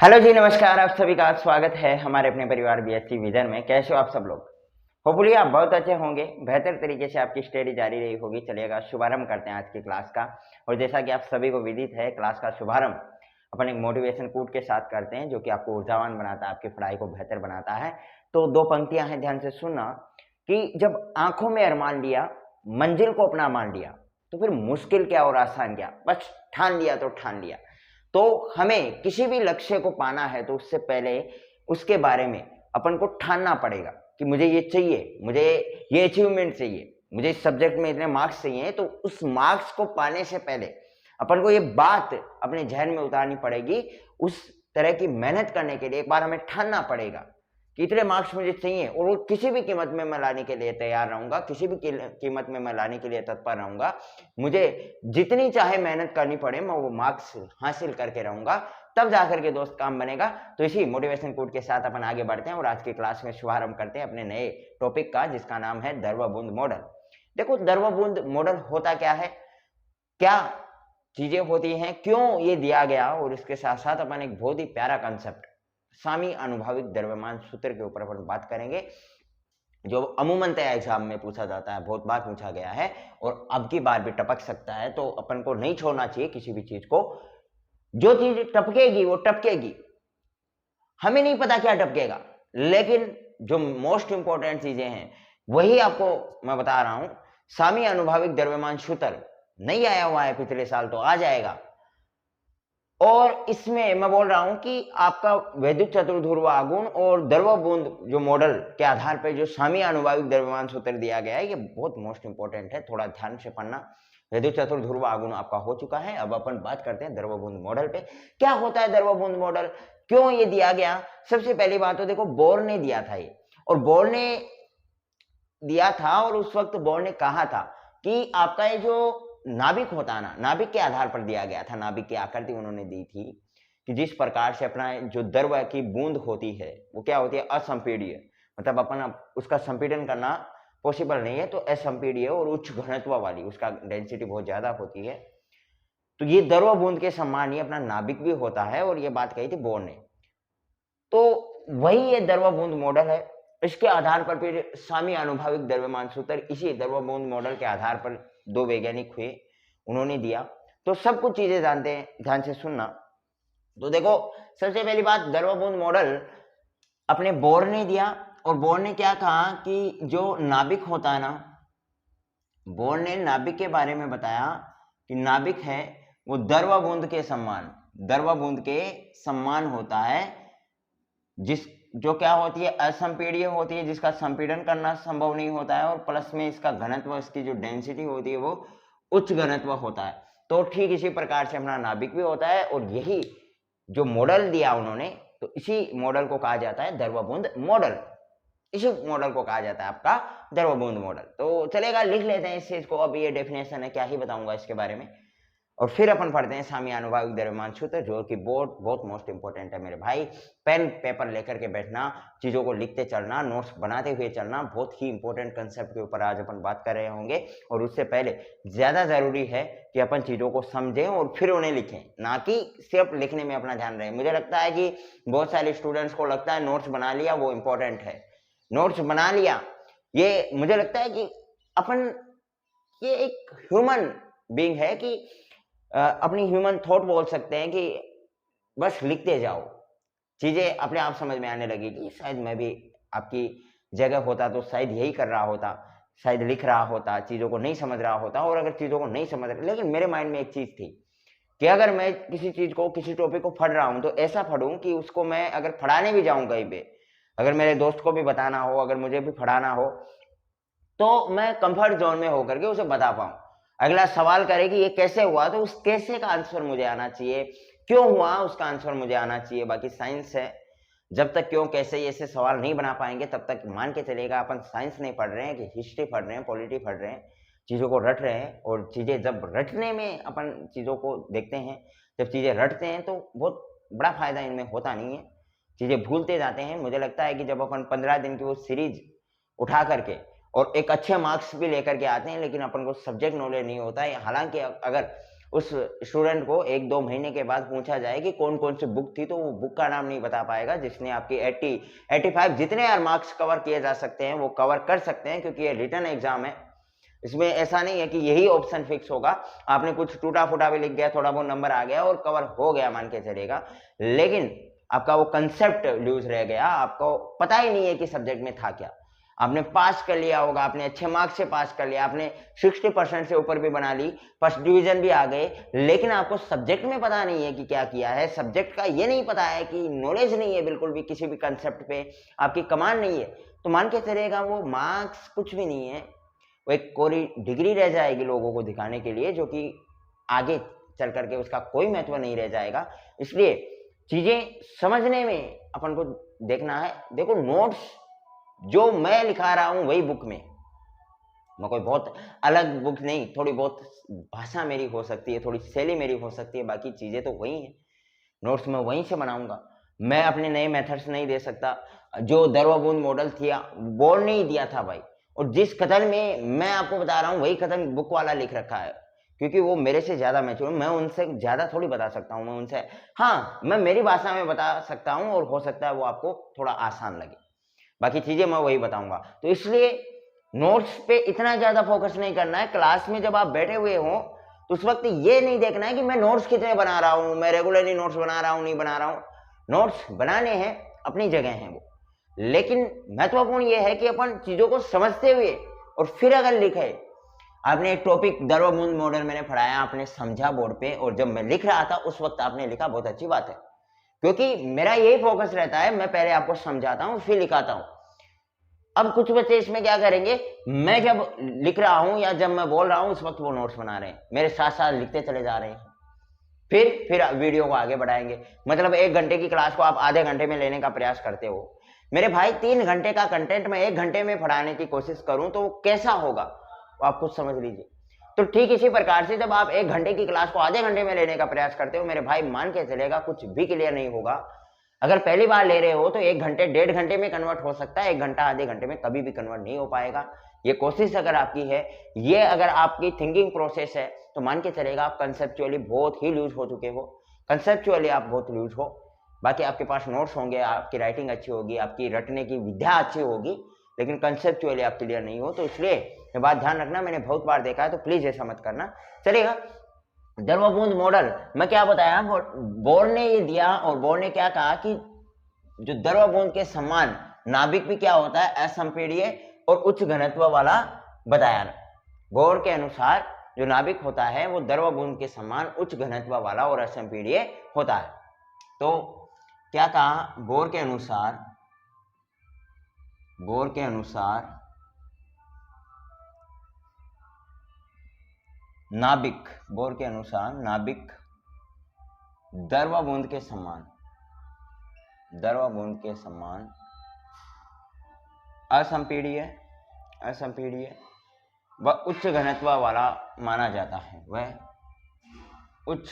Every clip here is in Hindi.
हेलो जी, नमस्कार। आप सभी का स्वागत है हमारे अपने परिवार बीएससी विजन में। कैसे हो आप सब लोग? होपफुली आप बहुत अच्छे होंगे, बेहतर तरीके से आपकी स्टडी जारी रही होगी। चलिएगा, शुभारंभ करते हैं आज की क्लास का। और जैसा कि आप सभी को विदित है, क्लास का शुभारंभ अपन एक मोटिवेशन कोट के साथ करते हैं, जो कि आपको ऊर्जावान बनाता है, आपकी पढ़ाई को बेहतर बनाता है। तो दो पंक्तियां हैं, ध्यान से सुनना कि जब आंखों में अरमान लिया, मंजिल को अपना मान लिया, तो फिर मुश्किल क्या और आसान क्या, बस ठान लिया तो ठान लिया। तो हमें किसी भी लक्ष्य को पाना है तो उससे पहले उसके बारे में अपन को ठानना पड़ेगा कि मुझे ये चाहिए, मुझे ये अचीवमेंट चाहिए, मुझे इस सब्जेक्ट में इतने मार्क्स चाहिए। तो उस मार्क्स को पाने से पहले अपन को ये बात अपने जहन में उतारनी पड़ेगी। उस तरह की मेहनत करने के लिए एक बार हमें ठानना पड़ेगा कि इतने मार्क्स मुझे चाहिए और वो किसी भी कीमत में मैं लाने के लिए तैयार रहूंगा, किसी भी कीमत में मैं लाने के लिए तत्पर रहूंगा। मुझे जितनी चाहे मेहनत करनी पड़े, मैं वो मार्क्स हासिल करके रहूंगा, तब जाकर के दोस्त काम बनेगा। तो इसी मोटिवेशन कोट के साथ अपन आगे बढ़ते हैं और आज की क्लास में शुभारंभ करते हैं अपने नए टॉपिक का, जिसका नाम है दरवा-बूंद मॉडल। देखो, दरवा-बूंद मॉडल होता क्या है, क्या चीजें होती हैं, क्यों ये दिया गया, और इसके साथ साथ अपन एक बहुत ही प्यारा कंसेप्ट सामी अनुभाविक द्रव्यमान सूत्र के ऊपर अपन बात करेंगे, जो अमूमन एग्जाम में पूछा जाता है, बहुत बार पूछा गया है और अब की बार भी टपक सकता है। तो अपन को नहीं छोड़ना चाहिए किसी भी चीज को। जो चीज टपकेगी वो टपकेगी, हमें नहीं पता क्या टपकेगा, लेकिन जो मोस्ट इंपॉर्टेंट चीजें हैं वही आपको मैं बता रहा हूं। सामी अनुभाविक द्रव्यमान सूत्र नहीं आया हुआ है पिछले साल, तो आ जाएगा। और इसमें मैं बोल रहा हूं कि आपका वैद्युत चतुर्ध्रुव आघूर्ण और द्रव-बूंद जो मॉडल के आधार पर जो सामी अनुभाविक द्रव्यमान सूत्र दिया गया है, ये बहुत मोस्ट इंपॉर्टेंट है, थोड़ा ध्यान से पढ़ना। वैद्युत चतुर्ध्रुव आघूर्ण आपका हो चुका है, अब अपन बात करते हैं द्रव-बूंद मॉडल पे। क्या होता है द्रव-बूंद मॉडल, क्यों ये दिया गया? सबसे पहली बात तो देखो, बोर ने दिया था ये, और बोर ने दिया था और उस वक्त बोर ने कहा था कि आपका ये जो नाभिक होता है ना, नाभिक के आधार पर दिया गया था। नाभिक की आकृति उन्होंने दी थी कि जिस प्रकार से अपना जो द्रव की बूंद होती है वो क्या होती है, असंपीड्य, मतलब अपन उसका संपीड़न करना पॉसिबल नहीं है, तो असंपीड्य और उच्च घनत्व वाली, उसका डेंसिटी बहुत ज्यादा होती है। तो ये द्रव बूंद के समान ही अपना नाभिक भी होता है, और ये बात कही थी बोर ने। तो वही ये द्रव बूंद मॉडल है। इसके आधार पर फिर सामी अनुभाविक द्रव्यमान सूत्र, इसी द्रव बूंद मॉडल के आधार पर दो वैज्ञानिक हुए, उन्होंने दिया। तो सब कुछ चीजें जानते हैं, ध्यान से सुनना। तो देखो, सबसे पहली बात, द्रव बूंद मॉडल अपने बोर ने दिया, और बोर ने क्या कहा कि जो नाभिक होता है ना, बोर ने नाभिक के बारे में बताया कि नाभिक है वो द्रव बूंद के समान, द्रव बूंद के समान होता है, जिस जो क्या होती है, असंपीड्य होती है, जिसका संपीड़न करना संभव नहीं होता है, और प्लस में इसका घनत्व, इसकी जो डेंसिटी होती है वो उच्च घनत्व होता है। तो ठीक इसी प्रकार से अपना नाभिक भी होता है, और यही जो मॉडल दिया उन्होंने, तो इसी मॉडल को कहा जाता है द्रव-बूंद मॉडल। इसी मॉडल को कहा जाता है आपका द्रव-बूंद मॉडल। तो चलेगा, लिख लेते हैं इस चीज को। अब ये डेफिनेशन है, क्या ही बताऊंगा इसके बारे में। और फिर अपन पढ़ते हैं सामी अनुभाविक द्रव्यमान सूत्र, जो कि बहुत मोस्ट इंपॉर्टेंट है मेरे भाई। पेन पेपर लेकर के बैठना, चीजों को लिखते चलना, नोट्स बनाते हुए चलना, बहुत ही इंपॉर्टेंट कंसेप्ट के ऊपर आज अपन बात कर रहे होंगे। और उससे पहले ज्यादा जरूरी है कि अपन चीजों को समझें और फिर उन्हें लिखें, ना कि सिर्फ लिखने में अपना ध्यान रहे। मुझे लगता है कि बहुत सारे स्टूडेंट्स को लगता है नोट्स बना लिया वो इंपॉर्टेंट है, नोट्स बना लिया। ये मुझे लगता है कि अपन, ये एक ह्यूमन बीइंग है कि अपनी ह्यूमन थॉट बोल सकते हैं कि बस लिखते जाओ, चीजें अपने आप समझ में आने लगेगी। शायद मैं भी आपकी जगह होता तो शायद यही कर रहा होता, शायद लिख रहा होता, चीजों को नहीं समझ रहा होता। और अगर चीजों को नहीं समझ रहा, लेकिन मेरे माइंड में एक चीज थी कि अगर मैं किसी चीज को, किसी टॉपिक को पढ़ रहा हूं, तो ऐसा पढ़ूं कि उसको मैं अगर पढ़ाने भी जाऊं कहीं पे, अगर मेरे दोस्त को भी बताना हो, अगर मुझे भी पढ़ाना हो, तो मैं कंफर्ट जोन में होकर के उसे बता पाऊं। अगला सवाल करे कि ये कैसे हुआ, तो उस कैसे का आंसर मुझे आना चाहिए, क्यों हुआ उसका आंसर मुझे आना चाहिए। बाकी साइंस है, जब तक क्यों कैसे ऐसे सवाल नहीं बना पाएंगे, तब तक मान के चलेगा अपन साइंस नहीं पढ़ रहे हैं, कि हिस्ट्री पढ़ रहे हैं, पॉलिटी पढ़ रहे हैं, चीजों को रट रहे हैं। और चीजें जब रटने में अपन चीजों को देखते हैं, जब चीजें रटते हैं, तो बहुत बड़ा फायदा इनमें होता नहीं है, चीजें भूलते जाते हैं। मुझे लगता है कि जब अपन 15 दिन की वो सीरीज उठा करके और एक अच्छे मार्क्स भी लेकर के आते हैं, लेकिन अपन को सब्जेक्ट नॉलेज नहीं होता है। हालांकि अगर उस स्टूडेंट को 1-2 महीने के बाद पूछा जाए कि कौन कौन सी बुक थी, तो वो बुक का नाम नहीं बता पाएगा जिसने आपकी 80-85 जितने यार मार्क्स कवर किए जा सकते हैं वो कवर कर सकते हैं, क्योंकि ये रिटन एग्जाम है। इसमें ऐसा नहीं है कि यही ऑप्शन फिक्स होगा, आपने कुछ टूटा फूटा भी लिख गया, थोड़ा बहुत नंबर आ गया और कवर हो गया मान के चलेगा, लेकिन आपका वो कंसेप्ट लूज रह गया, आपको पता ही नहीं है कि सब्जेक्ट में था क्या। आपने पास कर लिया होगा, आपने अच्छे मार्क्स से पास कर लिया, आपने 60% से ऊपर भी बना ली, फर्स्ट डिवीजन भी आ गए, लेकिन आपको सब्जेक्ट में पता नहीं है कि क्या किया है, सब्जेक्ट का ये नहीं पता है कि नॉलेज नहीं है बिल्कुल भी, किसी भी कंसेप्ट पे आपकी कमांड नहीं है, तो मान के चलेगा वो मार्क्स कुछ भी नहीं है, वो एक कोरी डिग्री रह जाएगी लोगों को दिखाने के लिए, जो कि आगे चल करके उसका कोई महत्व नहीं रह जाएगा। इसलिए चीजें समझने में अपन को देखना है। देखो, नोट्स जो मैं लिखा रहा हूं वही बुक में, मैं कोई बहुत अलग बुक नहीं, थोड़ी बहुत भाषा मेरी हो सकती है, थोड़ी शैली मेरी हो सकती है, बाकी चीजें तो वही हैं। नोट्स मैं वहीं से बनाऊंगा, मैं अपने नए मेथड्स नहीं दे सकता। जो दरवाबूंद मॉडल थी बोर्ड ने ही दिया था भाई, और जिस कथन में मैं आपको बता रहा हूँ वही कथन बुक वाला लिख रखा है, क्योंकि वो मेरे से ज्यादा मैच्योर, मैं उनसे ज्यादा थोड़ी बता सकता हूँ, मैं उनसे, हाँ मैं मेरी भाषा में बता सकता हूँ और हो सकता है वो आपको थोड़ा आसान लगे, बाकी चीजें मैं वही बताऊंगा। तो इसलिए नोट्स पे इतना ज्यादा फोकस नहीं करना है। क्लास में जब आप बैठे हुए हो तो उस वक्त ये नहीं देखना है कि मैं नोट्स कितने बना रहा हूं, मैं रेगुलरली नोट्स बना रहा हूं नहीं बना रहा हूं, नोट्स बनाने हैं, अपनी जगह हैं वो, लेकिन महत्वपूर्ण ये है कि अपन चीजों को समझते हुए और फिर अगर लिखे। आपने एक टॉपिक दरवाबूंद मॉडल मैंने पढ़ाया, आपने समझा बोर्ड पे, और जब मैं लिख रहा था उस वक्त आपने लिखा, बहुत अच्छी बात है, क्योंकि मेरा यही फोकस रहता है, मैं पहले आपको समझाता हूं फिर लिखाता हूं। अब कुछ बच्चे इसमें क्या करेंगे, मैं जब लिख रहा हूं या जब मैं बोल रहा हूं उस वक्त वो नोट्स बना रहे हैं, मेरे साथ साथ लिखते चले जा रहे हैं, फिर वीडियो को आगे बढ़ाएंगे। मतलब 1 घंटे की क्लास को आप आधे घंटे में लेने का प्रयास करते हो। मेरे भाई 3 घंटे का कंटेंट मैं 1 घंटे में पढ़ाने की कोशिश करूं तो कैसा होगा, तो आप खुद समझ लीजिए। तो ठीक इसी प्रकार से जब आप 1 घंटे की क्लास को आधे घंटे में लेने का प्रयास करते हो, मेरे भाई मान के चलेगा कुछ भी क्लियर नहीं होगा। अगर पहली बार ले रहे हो तो 1 घंटे 1.5 घंटे में कन्वर्ट हो सकता है, 1 घंटा आधे घंटे में कभी भी कन्वर्ट नहीं हो पाएगा। ये कोशिश अगर आपकी है, ये अगर आपकी थिंकिंग प्रोसेस है, तो मान के चलेगा आप कंसेप्चुअली बहुत ही लूज हो चुके हो, कंसेप्चुअली आप बहुत लूज हो। बाकी आपके पास नोट्स होंगे, आपकी राइटिंग अच्छी होगी, आपकी रटने की विद्या अच्छी होगी, लेकिन कंसेप्चुअली आप क्लियर नहीं हो। तो इसलिए ये बात ध्यान रखना, मैंने बहुत बार देखा है, तो प्लीज ऐसा मत करना, चलेगा। दरवाबूंद मॉडल मैं क्या बताया, बोर्ड ने ये दिया, और बोर्ड ने क्या कहा कि जो दरवाबूंद के समान नाभिक भी क्या होता है, असंपीड्य और उच्च घनत्व वाला बताया। बोर्ड के अनुसार जो नाभिक होता है वो दरवाबूंद के समान उच्च घनत्व वाला और असंपीड्य होता है। तो क्या कहा, बोर्ड के अनुसार नाभिक, बोर्ड के अनुसार नाभिक दरवाबूंद के समान असंपीड्य व उच्च घनत्व वाला माना जाता है, वह उच्च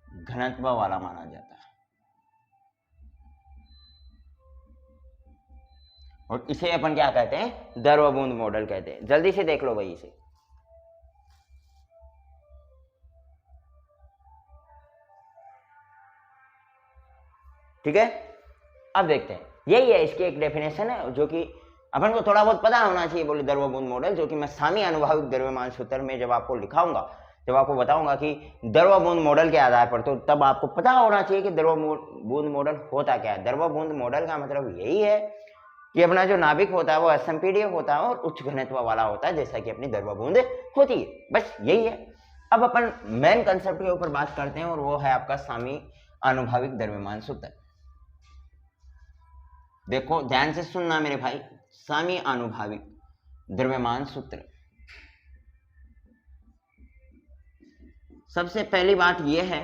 घनत्व वाला माना जाता है, और इसे अपन क्या कहते हैं, दरवाबूंद मॉडल कहते हैं। जल्दी से देख लो भाई इसे। ठीक है, अब देखते हैं, यही है इसकी एक डेफिनेशन है, जो कि अपन को थोड़ा बहुत पता होना चाहिए। बोले दरवाबूंद मॉडल, जो कि मैं सामी अनुभाविक द्रव्यमान सूत्र में जब आपको लिखाऊंगा, जब आपको बताऊंगा कि दरवाबूंद मॉडल के आधार पर, तो तब आपको पता होना चाहिए कि दरवाबूंद मॉडल होता क्या है। दरवाबूंद मॉडल का मतलब यही है कि अपना जो नाभिक होता है वो असंपीड्य होता है और उच्च घनत्व वाला होता है, जैसा कि अपनी दरवाबूंद होती है, बस यही है। अब अपन मेन कंसेप्ट के ऊपर बात करते हैं, और वो है आपका सामी अनुभाविक द्रव्यमान सूत्र। देखो ध्यान से सुनना मेरे भाई, सामी अनुभाविक द्रव्यमान सूत्र। सबसे पहली बात यह है,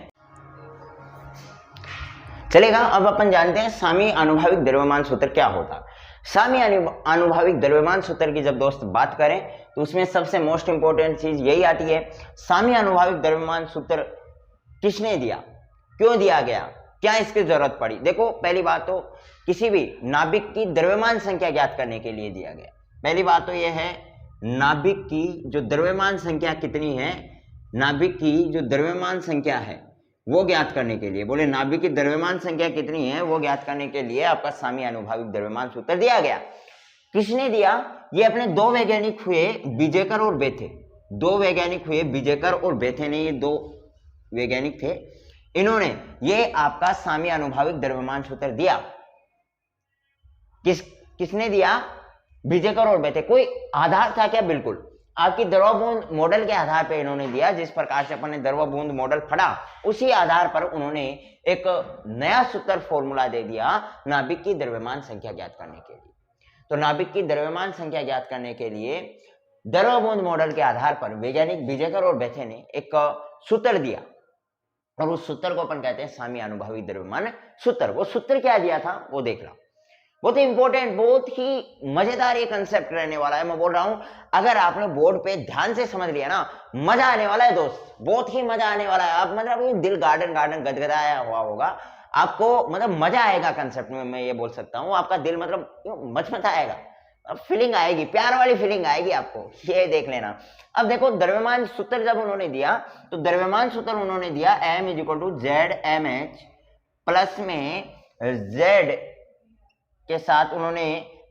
चलेगा। अब अपन जानते हैं सामी अनुभाविक द्रव्यमान सूत्र क्या होता है। सामी अनुभाविक द्रव्यमान सूत्र की जब दोस्त बात करें तो उसमें सबसे मोस्ट इंपोर्टेंट चीज यही आती है, सामी अनुभाविक द्रव्यमान सूत्र किसने दिया, क्यों दिया गया, क्या इसकी जरूरत पड़ी। देखो पहली बात तो किसी भी नाभिक की द्रव्यमान संख्या ज्ञात करने के लिए दिया गया। पहली बात तो यह है, नाभिक की जो द्रव्यमान संख्या कितनी है नाभिक की जो द्रव्यमान संख्या है वो ज्ञात करने के लिए, बोले नाभिक की द्रव्यमान संख्या कितनी है वो ज्ञात करने के लिए आपका सामी आनुभाविक द्रव्यमान सूत्र दिया गया। किसने दिया? ये अपने दो वैज्ञानिक हुए बिजेकर और बेथे। दो वैज्ञानिक हुए बिजेकर और बेथे ने, ये दो वैज्ञानिक थे, इन्होंने ये आपका सामी आनुभाविक द्रव्यमान सूत्र दिया। किसने दिया? बिजेकर और बेथे। कोई आधार था क्या? बिल्कुल आपकी द्रव बूंद मॉडल के आधार पर इन्होंने दिया। जिस प्रकार से अपन ने द्रव बूंद मॉडल पढ़ा उसी आधार पर उन्होंने एक नया सूत्र फॉर्मूला दे दिया नाभिक की द्रव्यमान संख्या ज्ञात करने के लिए। तो नाभिक की द्रव्यमान संख्या ज्ञात करने के लिए द्रव बूंद मॉडल के आधार पर वैज्ञानिक बिजेकर और बेथे ने एक सूत्र दिया और उस सूत्र को अपन कहते हैं सामी आनुभाविक द्रव्यमान सूत्र। वो सूत्र क्या दिया था वो देख लो। बहुत ही इंपॉर्टेंट, बहुत ही मजेदार ये कंसेप्ट रहने वाला है। मैं बोल रहा हूं अगर आपने बोर्ड पे ध्यान से समझ लिया ना, मजा आने वाला है दोस्त, बहुत ही मजा आने वाला है। आप मतलब दिल गार्डन गार्डन गदगदाया हुआ होगा आपको, मतलब मजा आएगा कंसेप्ट में। मैं ये बोल सकता हूँ आपका दिल मतलब मचमचाएगा, फीलिंग आएगी, प्यार वाली फीलिंग आएगी आपको, ये देख लेना। अब देखो द्रव्यमान सूत्र जब उन्होंने दिया तो द्रव्यमान सूत्र उन्होंने दिया m = ZmH प्लस में Z के साथ उन्होंने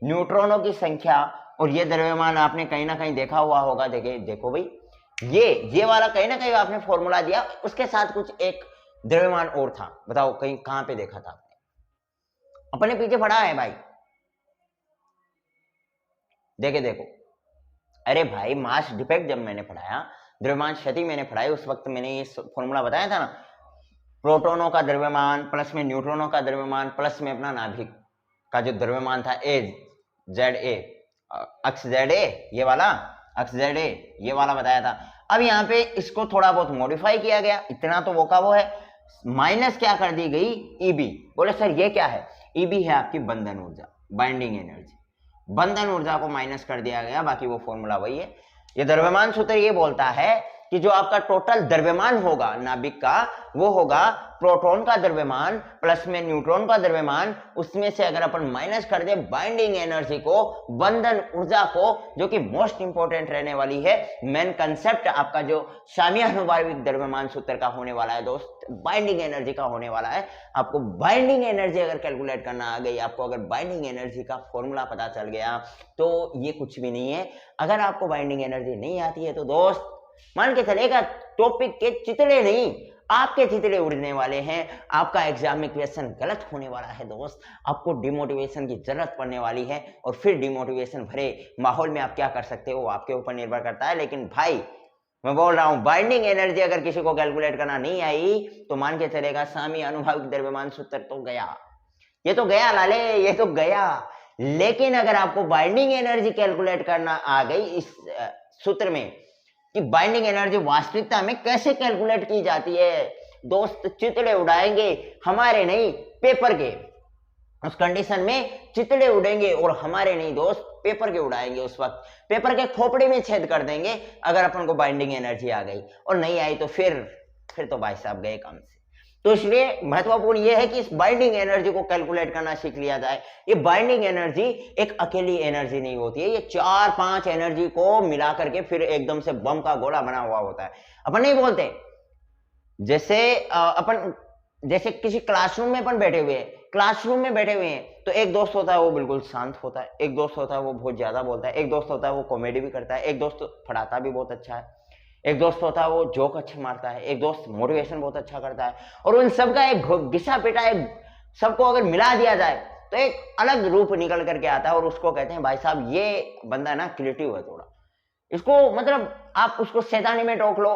न्यूट्रॉनों की संख्या, और ये द्रव्यमान आपने कहीं ना कहीं देखा हुआ होगा। देखो भाई ये वाला कहीं ना कहीं आपने फॉर्मूला दिया, उसके साथ कुछ एक द्रव्यमान और था। बताओ कहीं कहां पे देखा था आपने? अपने पीछे पढ़ा है भाई, देखो। अरे भाई मास डिफेक्ट जब मैंने पढ़ाया, द्रव्यमान क्षति मैंने पढ़ाई, उस वक्त मैंने ये फॉर्मूला बताया था ना, प्रोटॉनों का द्रव्यमान प्लस में न्यूट्रॉनों का द्रव्यमान प्लस में अपना नाभिक का जो द्रव्यमान था ZA, अक्ष ZA, ये वाला अक्ष ZA, ये वाला बताया था। अब यहाँ पे इसको थोड़ा बहुत मॉडिफाई किया गया, इतना तो वो का वो है, माइनस क्या कर दी गई EB। बोले सर ये क्या है? EB है आपकी बंधन ऊर्जा, बाइंडिंग एनर्जी। बंधन ऊर्जा को माइनस कर दिया गया, बाकी वो फॉर्मूला वही है। ये द्रव्यमान सूत्र ये बोलता है कि जो आपका टोटल द्रव्यमान होगा नाभिक का, वो होगा प्रोटॉन का द्रव्यमान प्लस में न्यूट्रॉन का द्रव्यमान, उसमें से अगर अपन माइनस कर दे बाइंडिंग एनर्जी को, बंधन ऊर्जा को, जो कि मोस्ट इंपॉर्टेंट रहने वाली है। मेन कंसेप्ट आपका जो सामी आनुभाविक द्रव्यमान सूत्र का होने वाला है दोस्त, बाइंडिंग एनर्जी का होने वाला है। आपको बाइंडिंग एनर्जी अगर कैलकुलेट करना आ गई, आपको अगर बाइंडिंग एनर्जी का फॉर्मूला पता चल गया तो ये कुछ भी नहीं है। अगर आपको बाइंडिंग एनर्जी नहीं आती है तो दोस्त मान के चलेगा टॉपिक के चितड़े नहीं, आपके चितड़े उड़ने वाले हैं। आपका एग्जाम में क्वेश्चन गलत होने वाला है दोस्त। आपको डिमोटिवेशन की जरूरत पड़ने वाली है, और फिर डिमोटिवेशन भरे माहौल में आप क्या कर सकते हो आपके ऊपर निर्भर करता है। लेकिन भाई मैं बोल रहा हूं बाइंडिंग एनर्जी अगर किसी को कैलकुलेट करना नहीं आई तो मान के चलेगा सामी आनुभाविक द्रव्यमान सूत्र तो गया, ये तो गया लाले, ये तो गया। लेकिन अगर आपको बाइंडिंग एनर्जी कैलकुलेट करना आ गई इस सूत्र में कि बाइंडिंग एनर्जी वास्तविकता में कैसे कैलकुलेट की जाती है, दोस्त चितड़े उड़ाएंगे, हमारे नहीं पेपर के। उस कंडीशन में चितड़े उड़ेंगे और हमारे नहीं दोस्त पेपर के उड़ाएंगे। उस वक्त पेपर के खोपड़ी में छेद कर देंगे अगर अपन को बाइंडिंग एनर्जी आ गई, और नहीं आई तो फिर तो भाई साहब गए काम से। तो इसलिए महत्वपूर्ण यह है कि इस बाइंडिंग एनर्जी को कैलकुलेट करना सीख लिया जाए। ये बाइंडिंग एनर्जी एक अकेली एनर्जी नहीं होती है, ये 4-5 एनर्जी को मिला करके फिर एकदम से बम का गोला बना हुआ होता है। अपन नहीं बोलते जैसे किसी क्लासरूम में अपन बैठे हुए हैं, क्लासरूम में बैठे हुए हैं तो एक दोस्त होता है वो बिल्कुल शांत होता है, एक दोस्त होता है वो बहुत ज्यादा बोलता है, एक दोस्त होता है वो कॉमेडी भी करता है, एक दोस्त पढ़ाता भी बहुत अच्छा है, एक दोस्त होता है वो जोक अच्छे मारता है, एक दोस्त मोटिवेशन बहुत अच्छा करता है। और उन सबका एक घिसा पिटा एक सबको अगर मिला दिया जाए तो एक अलग रूप निकल करके आता है, और उसको कहते हैं भाई साहब ये बंदा ना क्रिएटिव है थोड़ा। इसको मतलब आप उसको शैतानी में टोक लो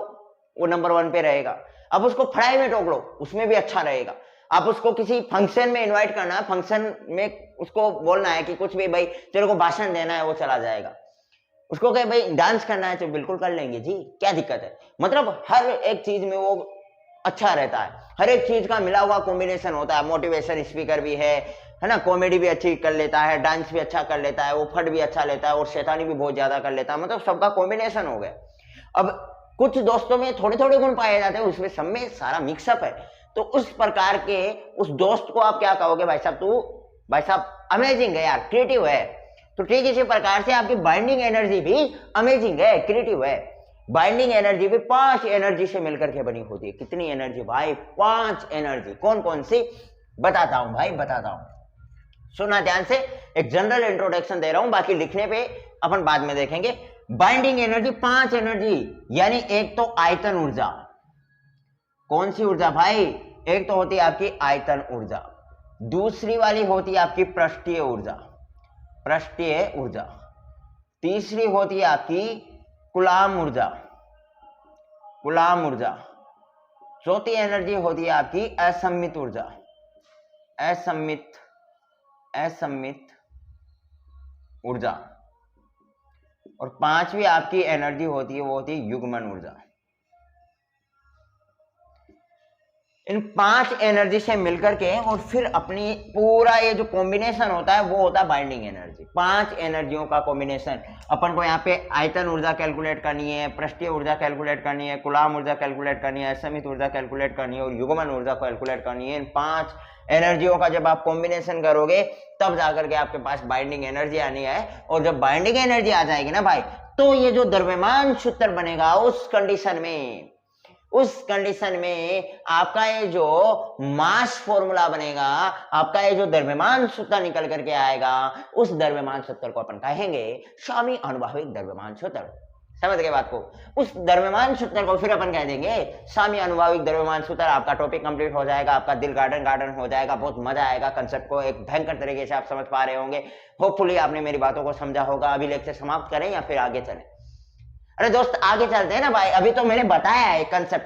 वो नंबर 1 पे रहेगा, अब उसको पढ़ाई में टोक लो उसमें भी अच्छा रहेगा। आप उसको किसी फंक्शन में इन्वाइट करना है, फंक्शन में उसको बोलना है कि कुछ भी भाई तेरे को भाषण देना है, वो चला जाएगा। उसको कहे भाई डांस करना है तो बिल्कुल कर लेंगे जी, क्या दिक्कत है। मतलब हर एक चीज में वो अच्छा रहता है, हर एक चीज का मिला हुआ कॉम्बिनेशन होता है। मोटिवेशन स्पीकर भी है ना, कॉमेडी भी अच्छी कर लेता है, डांस भी अच्छा कर लेता है, वो फट भी अच्छा लेता है, और शैतानी भी बहुत ज्यादा कर लेता है। मतलब सबका कॉम्बिनेशन हो गया। अब कुछ दोस्तों में थोड़े थोड़े गुण पाए जाते हैं, उसमें सब में सारा मिक्सअप है। तो उस प्रकार के उस दोस्त को आप क्या कहोगे, भाई साहब तू भाई साहब अमेजिंग है यार, क्रिएटिव है। तो ठीक इसी प्रकार से आपकी बाइंडिंग एनर्जी भी अमेजिंग है, क्रिएटिव है। बाइंडिंग एनर्जी भी 5 एनर्जी से मिलकर के बनी होती है। कितनी एनर्जी भाई? 5 एनर्जी। कौन कौन सी? बताता हूं भाई, बताता हूं, सुना ध्यान से। एक जनरल इंट्रोडक्शन दे रहा हूं, बाकी लिखने पे अपन बाद में देखेंगे। बाइंडिंग एनर्जी 5 एनर्जी, यानी एक तो आयतन ऊर्जा। कौन सी ऊर्जा भाई? एक तो होती है आपकी आयतन ऊर्जा, दूसरी वाली होती है आपकी पृष्ठीय ऊर्जा, पृष्ठीय ऊर्जा, तीसरी होती है आपकी कूलाम ऊर्जा, कूलाम ऊर्जा, चौथी एनर्जी होती है आपकी असम्मित ऊर्जा, असम्मित, असम्मित ऊर्जा, और पांचवी आपकी एनर्जी होती है वो होती है युग्मन ऊर्जा। इन 5 एनर्जी से मिलकर के और फिर अपनी पूरा ये जो कॉम्बिनेशन होता है वो होता है बाइंडिंग एनर्जी। 5 एनर्जियों का कॉम्बिनेशन। अपन को यहाँ पे आयतन ऊर्जा कैलकुलेट करनी है, पृष्ठीय ऊर्जा कैलकुलेट करनी है, कूलाम ऊर्जा कैलकुलेट करनी है, असमित ऊर्जा कैलकुलेट करनी है और युग्मन ऊर्जा कैलकुलेट करनी है। इन 5 एनर्जियों का जब आप कॉम्बिनेशन करोगे तब जाकर के आपके पास बाइंडिंग एनर्जी आनी है। और जब बाइंडिंग एनर्जी आ जाएगी ना भाई, तो ये जो द्रव्यमान सूत्र बनेगा उस कंडीशन में आपका ये जो मास फॉर्मूला बनेगा, आपका ये जो द्रव्यमान सूत्र निकल करके आएगा, उस द्रव्यमान सूत्र को अपन कहेंगे स्वामी अनुभाविक द्रव्यमान सूत्र। समझ गए बात को? उस द्रव्यमान सूत्र को फिर अपन कह देंगे स्वामी अनुभाविक द्रव्यमान सूत्र। आपका टॉपिक कंप्लीट हो जाएगा, आपका दिल गार्डन हो जाएगा, बहुत मजा आएगा। कंसेप्ट को एक भयंकर तरीके से आप समझ पा रहे होंगे। होपफुली आपने मेरी बातों को समझा होगा। अभी लेक्चर समाप्त करें या फिर आगे चलें? अरे दोस्त आगे चलते हैं ना भाई। अभी तो मैंने बताया है कंसेप्ट,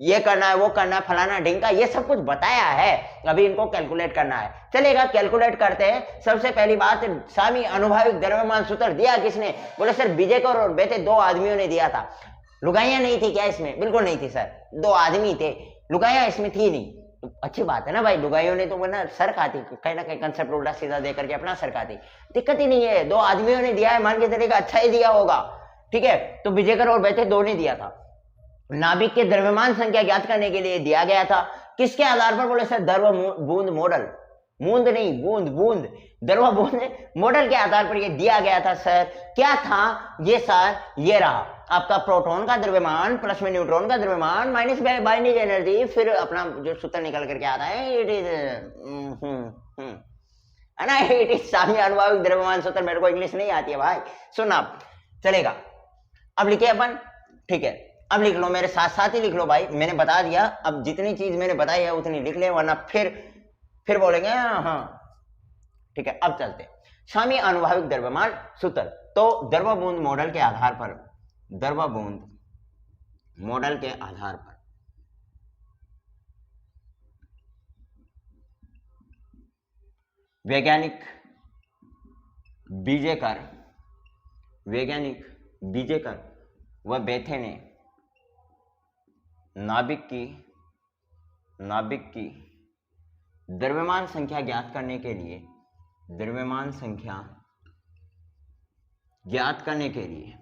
ये करना है, वो करना है, फलाना ढिंका, ये सब कुछ बताया है। अभी इनको कैलकुलेट करना है। चलेगा, कैलकुलेट करते हैं। सबसे पहली बात, स्वामी अनुभाविक द्रव्यमान सूत्र दिया किसने? बोले सर विजयकर और बेटे 2 आदमियों ने दिया था। लुगाइयां नहीं थी क्या इसमें? बिल्कुल नहीं थी सर, 2 आदमी थे, लुगाइयां इसमें थी नहीं। तो अच्छी बात है ना भाई, लुगाइयों ने तो वरना सर खाती, कहीं ना कहीं कंसेप्ट उल्टा सीधा दे करके अपना सर खाती। दिक्कत ही नहीं है, 2 आदमियों ने दिया है, मान के चलेगा अच्छा ही दिया होगा। ठीक है, तो विजयकर और बेटे 2 ने दिया था। नाभिक के द्रव्यमान संख्या ज्ञात करने के लिए दिया गया था। किसके आधार पर? बोले सर द्रव बूंद मॉडल, बूंद नहीं बूंद, बूंद द्रव बूंद मॉडल के आधार पर ये दिया गया था सर। क्या था ये सर? ये रहा आपका प्रोटॉन का द्रव्यमान प्लस में न्यूट्रॉन का द्रव्यमान माइनस बाइंडिंग एनर्जी, फिर अपना जो सूत्र निकल करके आता है इट इज है ना, इट इज स्वामी अनुभाविक द्रव्यमान सूत्र। मेरे को इंग्लिश नहीं आती है भाई, सुना चलेगा। अब लिखे अपन, ठीक है, अब लिख लो, मेरे साथ साथ ही लिख लो भाई। मैंने बता दिया, अब जितनी चीज मैंने बताई है उतनी लिख ले, वरना फिर बोलेंगे हाँ। ठीक है, अब चलते स्वामी अनुभाविक द्रव्यमान सूत्र। तो द्रव बूंद मॉडल के आधार पर, द्रव बूंद मॉडल के आधार पर वैज्ञानिक बीजेकर व बेथे ने नाभिक की द्रव्यमान संख्या ज्ञात करने के लिए, द्रव्यमान संख्या ज्ञात करने के लिए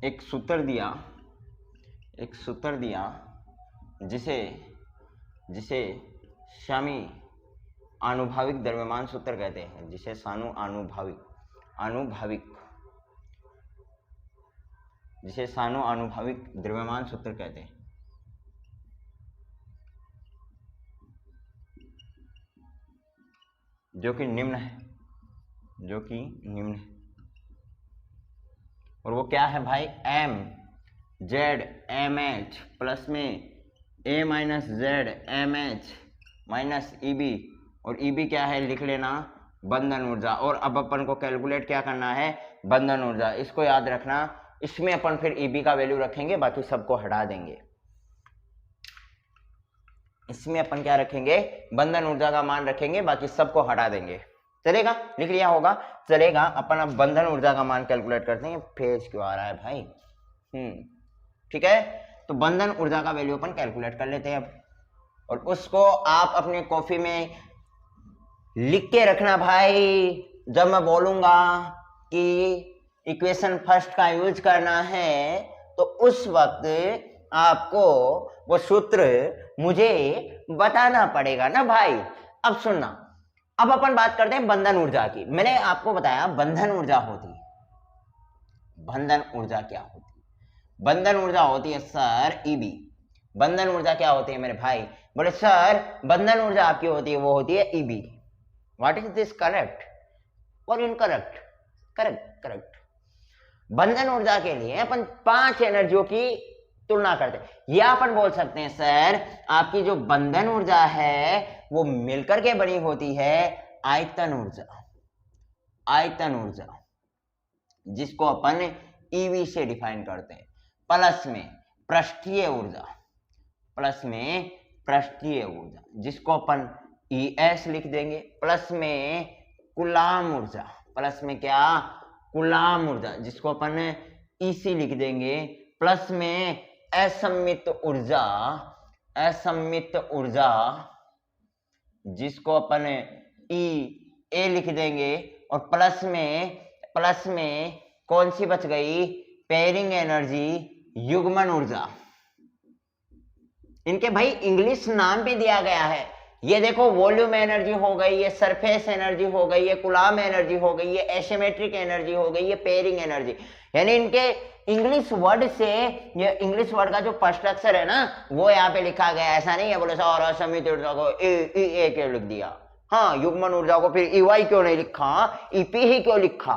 एक सूत्र दिया जिसे स्वामी आनुभाविक द्रव्यमान सूत्र कहते हैं, जिसे सानु जिसे सानु आनुभाविक द्रव्यमान सूत्र कहते हैं। जो कि निम्न है, और वो क्या है भाई? M Z M H plus में A minus Z M H minus EB, और ईबी क्या है लिख लेना, बंधन ऊर्जा। और अब अपन को कैलकुलेट क्या करना है? बंधन ऊर्जा। इसको याद रखना, इसमें अपन फिर ईबी का वैल्यू रखेंगे, बाकी सबको हटा देंगे। इसमें अपन क्या रखेंगे? बंधन ऊर्जा का मान रखेंगे, बाकी सबको हटा देंगे। चलेगा, लिख लिया होगा, चलेगा। अपन अब बंधन ऊर्जा का मान कैलकुलेट करते हैं। पेज क्यों आ रहा है भाई? ठीक है, तो बंधन ऊर्जा का वैल्यू अपन कैलकुलेट कर लेते हैं अब, और उसको आप अपने कॉपी में लिख के रखना भाई। जब मैं बोलूंगा कि इक्वेशन फर्स्ट का यूज करना है, तो उस वक्त आपको वो सूत्र मुझे बताना पड़ेगा ना भाई। अब सुनना, अब अपन बात करते हैं बंधन ऊर्जा की। मैंने आपको बताया बंधन ऊर्जा होती, बंधन ऊर्जा क्या होती है? बंधन ऊर्जा होती है सर ईबी। बंधन ऊर्जा क्या होती है मेरे भाई? बोले सर बंधन ऊर्जा आपकी होती है वो होती है EB. What is this, correct और इनकरेक्ट? Correct correct. बंधन ऊर्जा के लिए अपन 5 एनर्जियों की तुलना करते हैं, या अपन बोल सकते हैं सर आपकी जो बंधन ऊर्जा है वो मिलकर के बनी होती है आयतन ऊर्जा। आयतन ऊर्जा जिसको अपन ईवी से डिफाइन करते हैं, प्लस में पृष्ठीय ऊर्जा, प्लस में पृष्ठीय ऊर्जा जिसको अपन ईएस लिख देंगे, प्लस में कूलाम ऊर्जा, प्लस में क्या, कूलाम ऊर्जा जिसको अपन ईसी लिख देंगे, प्लस में असम्मित ऊर्जा, असम्मित ऊर्जा जिसको अपन ई ए लिख देंगे, और प्लस में कौन सी बच गई, पेयरिंग एनर्जी, युग्मन ऊर्जा। इनके भाई इंग्लिश नाम भी दिया गया है, ये देखो वॉल्यूम एनर्जी हो गई, ये सरफेस एनर्जी हो गई, ये कूलाम एनर्जी हो गई, ये एसिमेट्रिक एनर्जी हो गई, ये पेयरिंग एनर्जी। यानी इनके इंग्लिश वर्ड से, ये इंग्लिश वर्ड का जो फर्स्ट अक्षर है ना वो यहाँ पे लिखा गया, ऐसा नहीं है बोले और असमित ऊर्जा को ए क्यों लिख दिया, हाँ युग्मन ऊर्जा को फिर ईवाई क्यों नहीं लिखा, ईपी ही क्यों लिखा,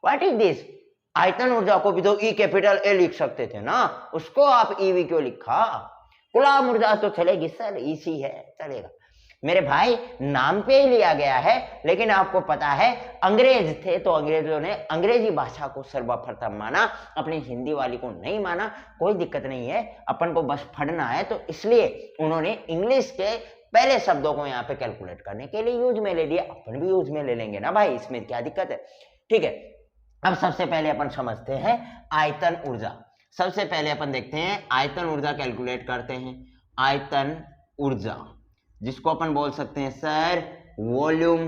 व्हाट इज दिस। आयतन ऊर्जा को भी तो ई कैपिटल ए लिख सकते थे ना, उसको आप ईवी क्यों लिखा। कूलाम ऊर्जा तो चलेगी सर, ईसी है चलेगा। मेरे भाई नाम पे ही लिया गया है, लेकिन आपको पता है अंग्रेज थे तो अंग्रेजों ने अंग्रेजी भाषा को सर्वप्रथम माना, अपनी हिंदी वाली को नहीं माना। कोई दिक्कत नहीं है, अपन को बस पढ़ना है, तो इसलिए उन्होंने इंग्लिश के पहले शब्दों को यहाँ पे कैलकुलेट करने के लिए यूज में ले लिया, अपन भी यूज में ले लेंगे ना भाई, इसमें क्या दिक्कत है। ठीक है, अब सबसे पहले अपन समझते हैं आयतन ऊर्जा। सबसे पहले अपन देखते हैं आयतन ऊर्जा कैलकुलेट करते हैं। आयतन ऊर्जा जिसको अपन बोल सकते हैं सर वॉल्यूम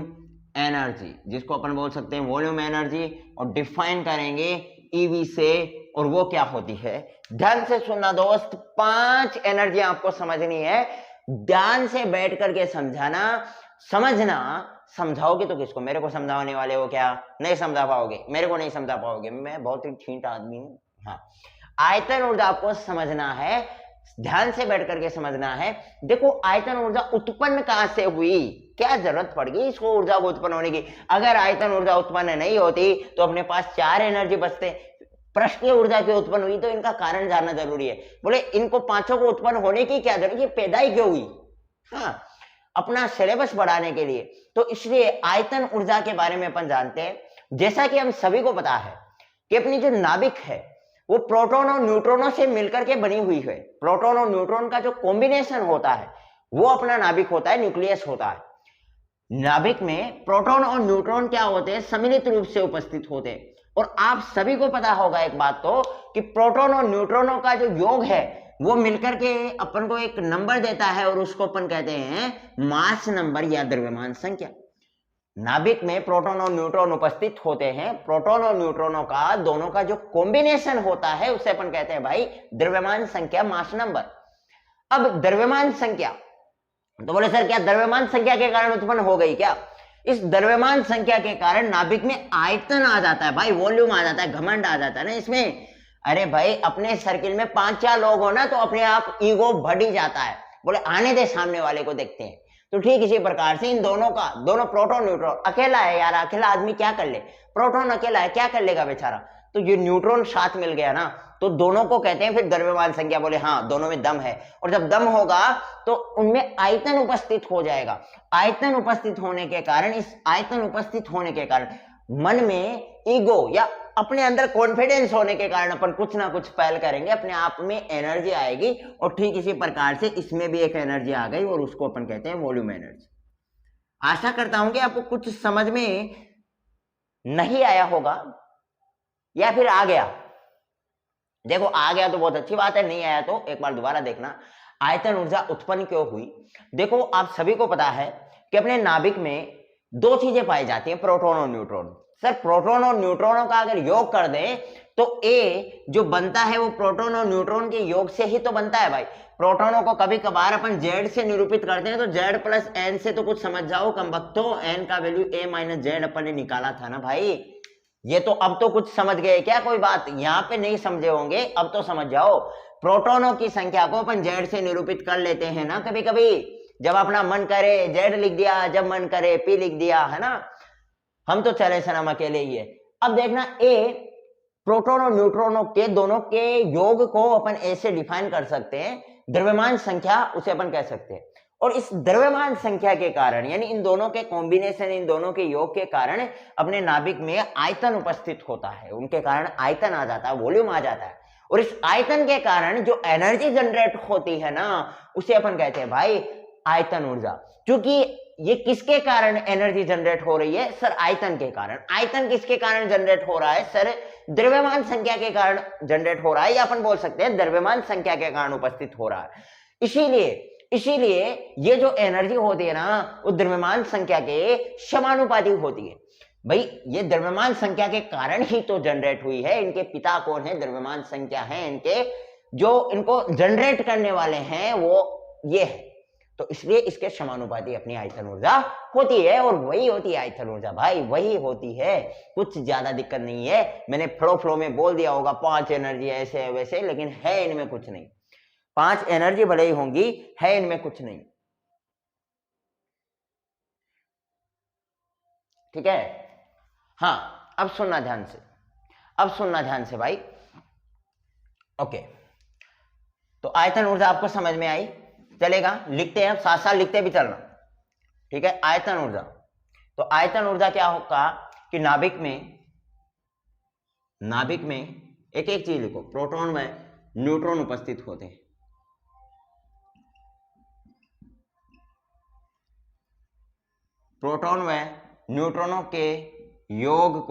एनर्जी, जिसको अपन बोल सकते हैं वॉल्यूम एनर्जी, और डिफाइन करेंगे ईवी से, और वो क्या होती है। ध्यान से सुनना दोस्त, 5 एनर्जी आपको समझनी है, ध्यान से बैठ करके समझाना, समझना। समझाओगे तो किसको, मेरे को समझाने वाले हो क्या, नहीं समझा पाओगे, मेरे को नहीं समझा पाओगे, मैं बहुत ही ठीठ आदमी हूं। हाँ, आयतन ऊर्जा आपको समझना है, ध्यान से बैठ करके समझना है। देखो आयतन ऊर्जा उत्पन्न कहां से हुई, क्या जरूरत पड़ गई इसको ऊर्जा को उत्पन्न होने की। अगर आयतन ऊर्जा उत्पन्न नहीं होती तो अपने पास 4 एनर्जी बचते। पृष्ठीय ऊर्जा क्यों उत्पन्न हुई, तो इनका कारण जानना जरूरी है। बोले इनको 5 को उत्पन्न होने की क्या जरूरत, ये पैदा ही क्यों हुई। हाँ, अपना सिलेबस बढ़ाने के लिए। तो इसलिए आयतन ऊर्जा के बारे में अपन जानते हैं। जैसा कि हम सभी को पता है कि अपनी जो नाभिक है वो प्रोटॉन और न्यूट्रॉनों से मिलकर के बनी हुई है। प्रोटॉन और न्यूट्रॉन का जो कॉम्बिनेशन होता है वो अपना नाभिक होता है, न्यूक्लियस होता है। नाभिक में प्रोटॉन और न्यूट्रॉन क्या होते हैं, सम्मिलित रूप से उपस्थित होते हैं। और आप सभी को पता होगा एक बात तो, कि प्रोटॉन और न्यूट्रॉनों का जो योग है वो मिलकर के अपन को एक नंबर देता है, और उसको अपन कहते हैं मास नंबर या द्रव्यमान संख्या। नाभिक में प्रोटॉन और न्यूट्रॉन उपस्थित होते हैं, प्रोटॉन और न्यूट्रॉनों का दोनों का जो कॉम्बिनेशन होता है उसे अपन कहते हैं भाई द्रव्यमान संख्या, मास नंबर। अब द्रव्यमान संख्या, तो बोले सर क्या द्रव्यमान संख्या के कारण उत्पन्न हो गई क्या। इस द्रव्यमान संख्या के कारण नाभिक में आयतन आ जाता है भाई, वॉल्यूम आ जाता है, घमंड आ जाता है ना इसमें। अरे भाई अपने सर्किल में 5-4 लोग हो ना तो अपने आप ईगो बढ़ ही जाता है, बोले आने दे सामने वाले को देखते हैं। तो ठीक इसी प्रकार से इन दोनों का, दोनों प्रोटॉन न्यूट्रॉन, अकेला है यार, अकेला आदमी क्या कर ले, प्रोटॉन अकेला है क्या कर लेगा बेचारा, तो ये न्यूट्रॉन साथ मिल गया ना, तो दोनों को कहते हैं फिर द्रव्यमान संख्या। बोले हाँ दोनों में दम है, और जब दम होगा तो उनमें आयतन उपस्थित हो जाएगा। आयतन उपस्थित होने के कारण, इस आयतन उपस्थित होने के कारण मन में ईगो या अपने अंदर कॉन्फिडेंस होने के कारण अपन कुछ ना कुछ पहल करेंगे, अपने आप में एनर्जी आएगी। और ठीक इसी प्रकार से इसमें भी एक एनर्जी आ गई, और उसको अपन कहते हैं वॉल्यूम एनर्जी। आशा करता हूं कि आपको कुछ समझ में नहीं आया होगा, या फिर आ गया। देखो आ गया तो बहुत अच्छी बात है, नहीं आया तो एक बार दोबारा देखना। आयतन ऊर्जा उत्पन्न क्यों हुई। देखो आप सभी को पता है कि अपने नाभिक में 2 चीजें पाई जाती हैं, प्रोटॉन और न्यूट्रॉन। सर प्रोटॉन और न्यूट्रॉनों का अगर योग कर दें तो ए जो बनता है वो प्रोटॉन और न्यूट्रॉन के योग से ही तो बनता है भाई। प्रोटॉनों को कभी कभार अपन जेड से निरूपित करते हैं, तो जेड प्लस एन से तो कुछ समझ जाओ कम वक्तों, एन का वैल्यू ए माइनस जेड अपन ने निकाला था ना भाई। ये तो अब तो कुछ समझ गए क्या? कोई बात यहाँ पे नहीं समझे होंगे, अब तो समझ जाओ। प्रोटॉनों की संख्या को अपन जेड से निरूपित कर लेते हैं ना कभी कभी, जब अपना मन करे जेड लिख दिया, जब मन करे पी लिख दिया, है ना। हम तो चले सनम अकेले ही है। अब देखना ए प्रोटॉन और न्यूट्रॉनों के दोनों के योग को अपन ऐसे डिफाइन कर सकते हैं, द्रव्यमान संख्या उसे अपन कह सकते हैं। और इस द्रव्यमान संख्या के कारण, यानी इन दोनों के कॉम्बिनेशन, इन दोनों के योग के कारण अपने नाभिक में आयतन उपस्थित होता है, उनके कारण आयतन आ जाता है, वॉल्यूम आ जाता है। और इस आयतन के कारण जो एनर्जी जनरेट होती है ना, उसे अपन कहते हैं भाई आयतन ऊर्जा। क्योंकि ये किसके कारण एनर्जी जनरेट हो रही है? सर आयतन के कारण। आयतन किसके कारण जनरेट हो रहा है? सर द्रव्यमान संख्या के कारण जनरेट हो रहा है, या अपन बोल सकते हैं द्रव्यमान संख्या के कारण उपस्थित हो रहा है। इसीलिए ये जो एनर्जी होती है ना, वो द्रव्यमान संख्या के समानुपाती होती है। भाई ये द्रव्यमान संख्या के कारण ही तो जनरेट हुई है। इनके पिता कौन है? द्रव्यमान संख्या है। इनके जो इनको जनरेट करने वाले हैं वो ये है। तो इसलिए इसके समानुपाती अपनी आयतन ऊर्जा होती है, और वही होती है आयतन ऊर्जा भाई, वही होती है। कुछ ज्यादा दिक्कत नहीं है। मैंने फ्लो में बोल दिया होगा 5 एनर्जी ऐसे है वैसे, लेकिन है इनमें कुछ नहीं। 5 एनर्जी भले ही होंगी, है इनमें कुछ नहीं। ठीक है। हाँ अब सुनना ध्यान से, अब सुनना ध्यान से भाई। ओके, तो आयतन ऊर्जा आपको समझ में आई? चलेगा, लिखते हैं, साथ साथ लिखते भी चलना। ठीक है, आयतन ऊर्जा। तो आयतन ऊर्जा क्या होगा कि नाभिक में एक एक चीज लिखो, प्रोटॉन व न्यूट्रॉन उपस्थित होते हैं। प्रोटॉन व न्यूट्रॉनों के योग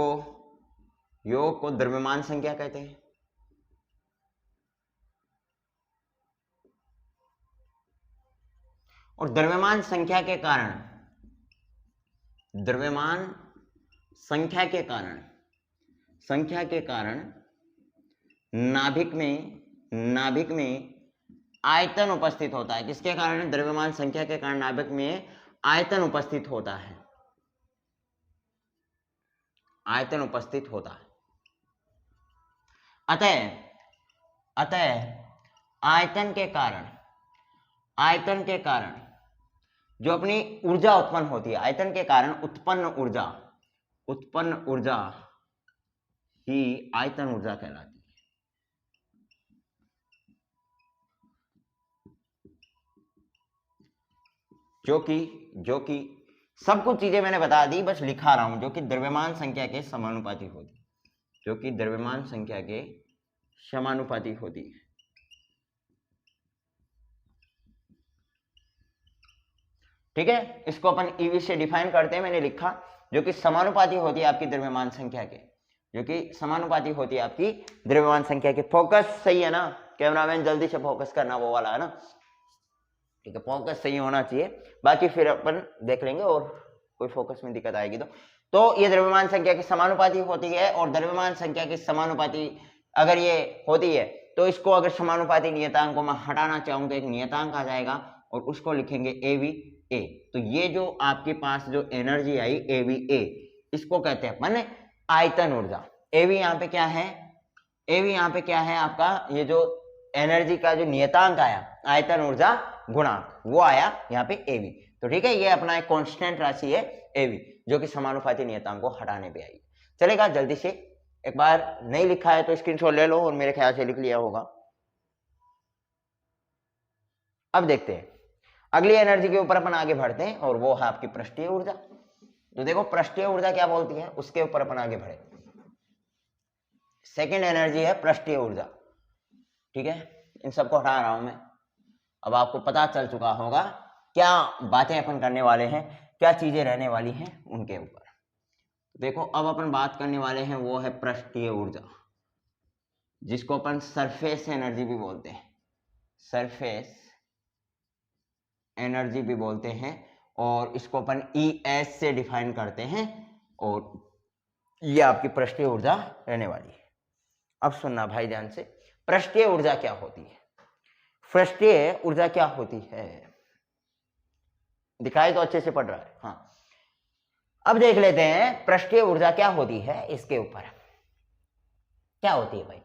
को द्रव्यमान संख्या कहते हैं। और द्रव्यमान संख्या के कारण नाभिक में आयतन उपस्थित होता है। किसके कारण? द्रव्यमान संख्या के कारण नाभिक में आयतन उपस्थित होता है। अतः आयतन के कारण जो अपनी ऊर्जा उत्पन्न होती है, आयतन के कारण उत्पन्न ऊर्जा ही आयतन ऊर्जा कहलाती है। जो कि सब कुछ चीजें मैंने बता दी, बस लिखा रहा हूं, जो कि द्रव्यमान संख्या के समानुपाती होती है। ठीक है, इसको अपन ईवी से डिफाइन करते हैं, मैंने लिखा, जो कि समानुपाती होती है आपकी द्रव्यमान संख्या के, फोकस सही है ना कैमरामैन? जल्दी से फोकस करना, वो वाला है ना। ठीक है, फोकस सही होना चाहिए, बाकी फिर अपन देख लेंगे, और कोई फोकस में दिक्कत आएगी तो ये द्रव्यमान संख्या की समानुपाती होती है। और द्रव्यमान संख्या की समानुपाती अगर ये होती है, तो इसको अगर समानुपाती नियतांक को मैं हटाना चाहूँ तो एक नियतांक आ जाएगा, और उसको लिखेंगे AVA। तो ये जो आपके पास जो एनर्जी आई AVA, इसको कहते हैं अपन आयतन ऊर्जा। AV यहाँ पे क्या है? आपका ये जो एनर्जी का जो नियतांक आया, आयतन ऊर्जा गुणांक, वो आया यहाँ पे AV। तो ठीक है, ये अपना एक कांस्टेंट राशि है AV, जो कि समानुपाती नियतांक को हटाने पे आई। चलेगा, जल्दी से एक बार नहीं लिखा है तो स्क्रीनशॉट ले लो, और मेरे ख्याल से लिख लिया होगा। अब देखते हैं अगली एनर्जी के ऊपर अपन आगे बढ़ते हैं, और वो है आपकी पृष्ठीय ऊर्जा। तो देखो पृष्ठीय ऊर्जा क्या बोलती है, उसके ऊपर अपन आगे बढ़े। सेकेंड एनर्जी है पृष्ठीय ऊर्जा। ठीक है, इन सबको हटा रहा हूं मैं। अब आपको पता चल चुका होगा क्या बातें अपन करने वाले हैं, क्या चीजें रहने वाली हैं उनके ऊपर। देखो अब अपन बात करने वाले हैं, वो है पृष्ठीय ऊर्जा, जिसको अपन सरफेस एनर्जी भी बोलते हैं, और इसको अपन ES से डिफाइन करते हैं, और ये आपकी पृष्ठीय ऊर्जा रहने वाली है। अब सुनना भाई ध्यान से, पृष्ठीय ऊर्जा क्या होती है? पृष्ठीय ऊर्जा क्या होती है? दिखाई तो अच्छे से पड़ रहा है। हाँ, अब देख लेते हैं पृष्ठीय ऊर्जा क्या होती है, इसके ऊपर क्या होती है भाई।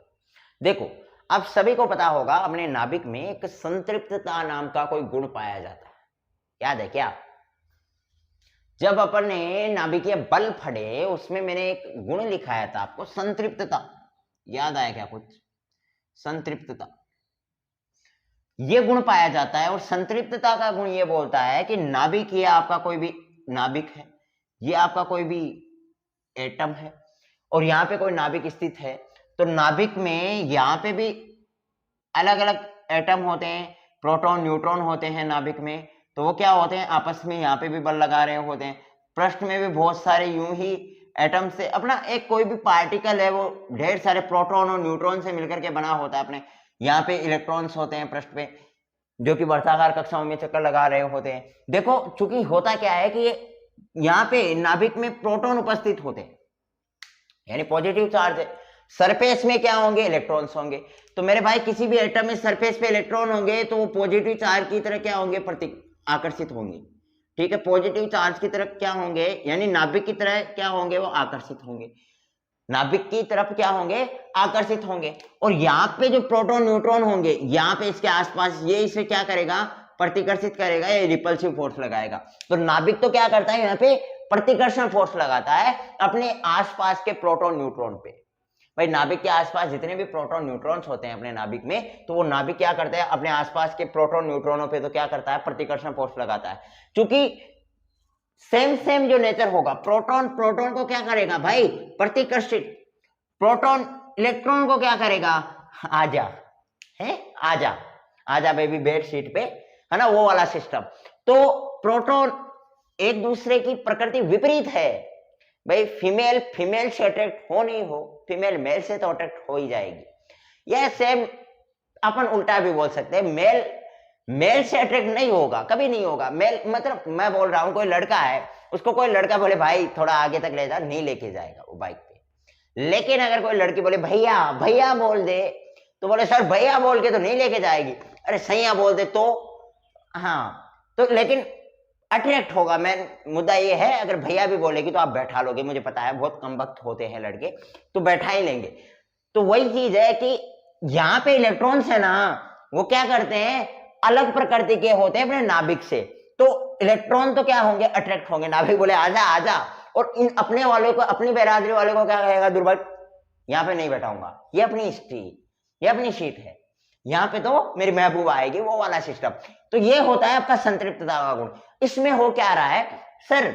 देखो, आप सभी को पता होगा अपने नाभिक में एक संतृप्तता नाम का कोई गुण पाया जाता है, याद है क्या? जब अपन ने नाभिकीय बल पढ़े उसमें मैंने एक गुण लिखाया था आपको, संतृप्तता, याद आया क्या कुछ? संतृप्तता, ये गुण पाया जाता है। और संतृप्तता का गुण ये बोलता है कि नाभिक, ये आपका कोई भी नाभिक है, ये आपका कोई भी एटम है और यहाँ पे कोई नाभिक स्थित है, तो नाभिक में यहाँ पे भी अलग अलग एटम होते हैं, प्रोटॉन न्यूट्रॉन होते हैं नाभिक में, तो वो क्या होते हैं, आपस में यहाँ पे भी बल लगा रहे होते हैं। पृष्ठ में भी बहुत सारे यूं ही एटम से, अपना एक कोई भी पार्टिकल है वो ढेर सारे प्रोटॉन और न्यूट्रॉन से मिलकर के बना होता है। अपने यहाँ पे इलेक्ट्रॉन्स होते हैं पृष्ठ पे, जो कि वर्ताकार कक्षाओं में चक्कर लगा रहे होते हैं। देखो, चूंकि होता क्या है कि यहाँ पे नाभिक में प्रोटॉन उपस्थित होते हैं, यानी पॉजिटिव चार्ज है। सरफेस में क्या होंगे, इलेक्ट्रॉन्स होंगे। तो मेरे भाई किसी भी एटम में सरफेस पे इलेक्ट्रॉन होंगे तो वो पॉजिटिव चार्ज की तरह क्या होंगे, प्रति आकर्षित होंगे। ठीक है, पॉजिटिव चार्ज की तरफ क्या होंगे, यानी नाभिक की तरह क्या होंगे, वो आकर्षित होंगे, नाभिक की तरफ क्या होंगे, आकर्षित होंगे। और यहाँ पे जो प्रोटॉन न्यूट्रॉन होंगे, यहाँ पे इसके आसपास, ये इसे क्या करेगा, प्रतिकर्षित करेगा, ये रिपल्सिव फोर्स लगाएगा। तो नाभिक तो क्या करता है, यहाँ पे प्रतिकर्षण फोर्स लगाता है अपने आसपास के प्रोटॉन न्यूट्रॉन पे। भाई नाभिक के आसपास जितने भी प्रोटॉन न्यूट्रॉन्स होते हैं अपने नाभिक में, तो वो नाभिक क्या करता है, अपने आसपास के प्रोटॉन न्यूट्रॉनों पे तो क्या करता है, प्रतिकर्षण फोर्स लगाता है। क्योंकि सेम जो नेचर होगा, प्रोटॉन को क्या करेगा भाई, प्रतिकर्षित, प्रोटॉन इलेक्ट्रॉन को क्या करेगा, आजा है, आजा बेबी बेड शीट पे, है ना, वो वाला सिस्टम। तो प्रोटॉन एक दूसरे की प्रकृति विपरीत है भाई, फीमेल से अट्रैक्ट हो नहीं हो, फीमेल मेल से तो अट्रैक्ट हो ही जाएगी। यह सेम अपन उल्टा भी बोल सकते हैं, मेल से अट्रैक्ट नहीं होगा, कभी नहीं होगा। मेल मतलब मैं बोल रहा हूं, कोई लड़का है, उसको कोई लड़का बोले भाई थोड़ा आगे तक ले जा, नहीं लेके जाएगा वो बाइक पे। लेकिन अगर कोई लड़की बोले भैया बोल दे, तो बोले सर भैया बोल के तो नहीं लेके जाएगी, अरे सैया बोल दे तो, हाँ तो, लेकिन अट्रैक्ट होगा। मैं मुद्दा ये है, अगर भैया भी बोलेगी तो आप बैठा लोगे, मुझे पता है बहुत कम वक्त होते हैं लड़के, तो बैठा ही लेंगे। तो वही चीज है कि यहाँ पे इलेक्ट्रॉन्स है ना, वो क्या करते हैं, अलग प्रकृति के होते हैं अपने नाभिक से। तो इलेक्ट्रॉन तो क्या होंगे, अट्रैक्ट होंगे, नाभिक बोले आजा, और इन अपने वाले को, अपनी बिरादरी वाले को क्या कहेगा, दुर्भाग्य यहाँ पे नहीं बैठाऊंगा, ये अपनी सीट है, यहाँ पे तो मेरी महबूबा आएगी, वो वाला सिस्टम। तो ये होता है आपका संतृप्तता का गुण। इसमें हो क्या रहा है सर,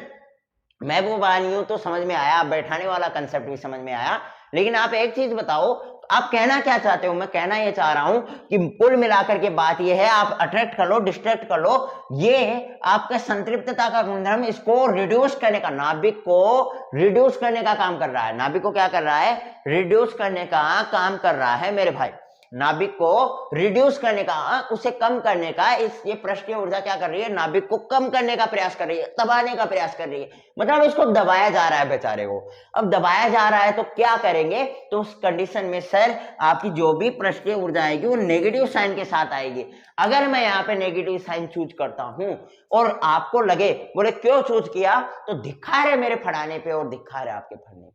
महबूबा नहीं हो तो समझ में आया, बैठाने वाला कंसेप्ट भी समझ में आया, लेकिन आप एक चीज बताओ, आप कहना क्या चाहते हो? मैं कहना ये चाह रहा हूं कि कुल मिलाकर के बात ये है, आप अट्रैक्ट कर लो, डिस्ट्रैक्ट कर लो, ये आपका संतृप्तता का गुणधर्म, इसको रिड्यूस करने का, नाभिक को रिड्यूस करने का काम कर रहा है। नाभिक को क्या कर रहा है, रिड्यूस करने का काम कर रहा है मेरे भाई। नाभिक को रिड्यूस करने का, उसे कम करने का, ये पृष्ठीय ऊर्जा क्या कर रही है, नाभिक को कम करने का प्रयास कर रही है, दबाने का प्रयास कर रही है। मतलब इसको दबाया जा रहा है बेचारे को। अब दबाया जा रहा है तो क्या करेंगे, तो उस कंडीशन में सर आपकी जो भी पृष्ठीय ऊर्जा आएगी वो नेगेटिव साइन के साथ आएगी। अगर मैं यहाँ पे नेगेटिव साइन चूज करता हूं और आपको लगे, बोले क्यों चूज किया, तो दिखा रहे मेरे फड़ाने पे और दिखा रहे आपके फड़ने पे।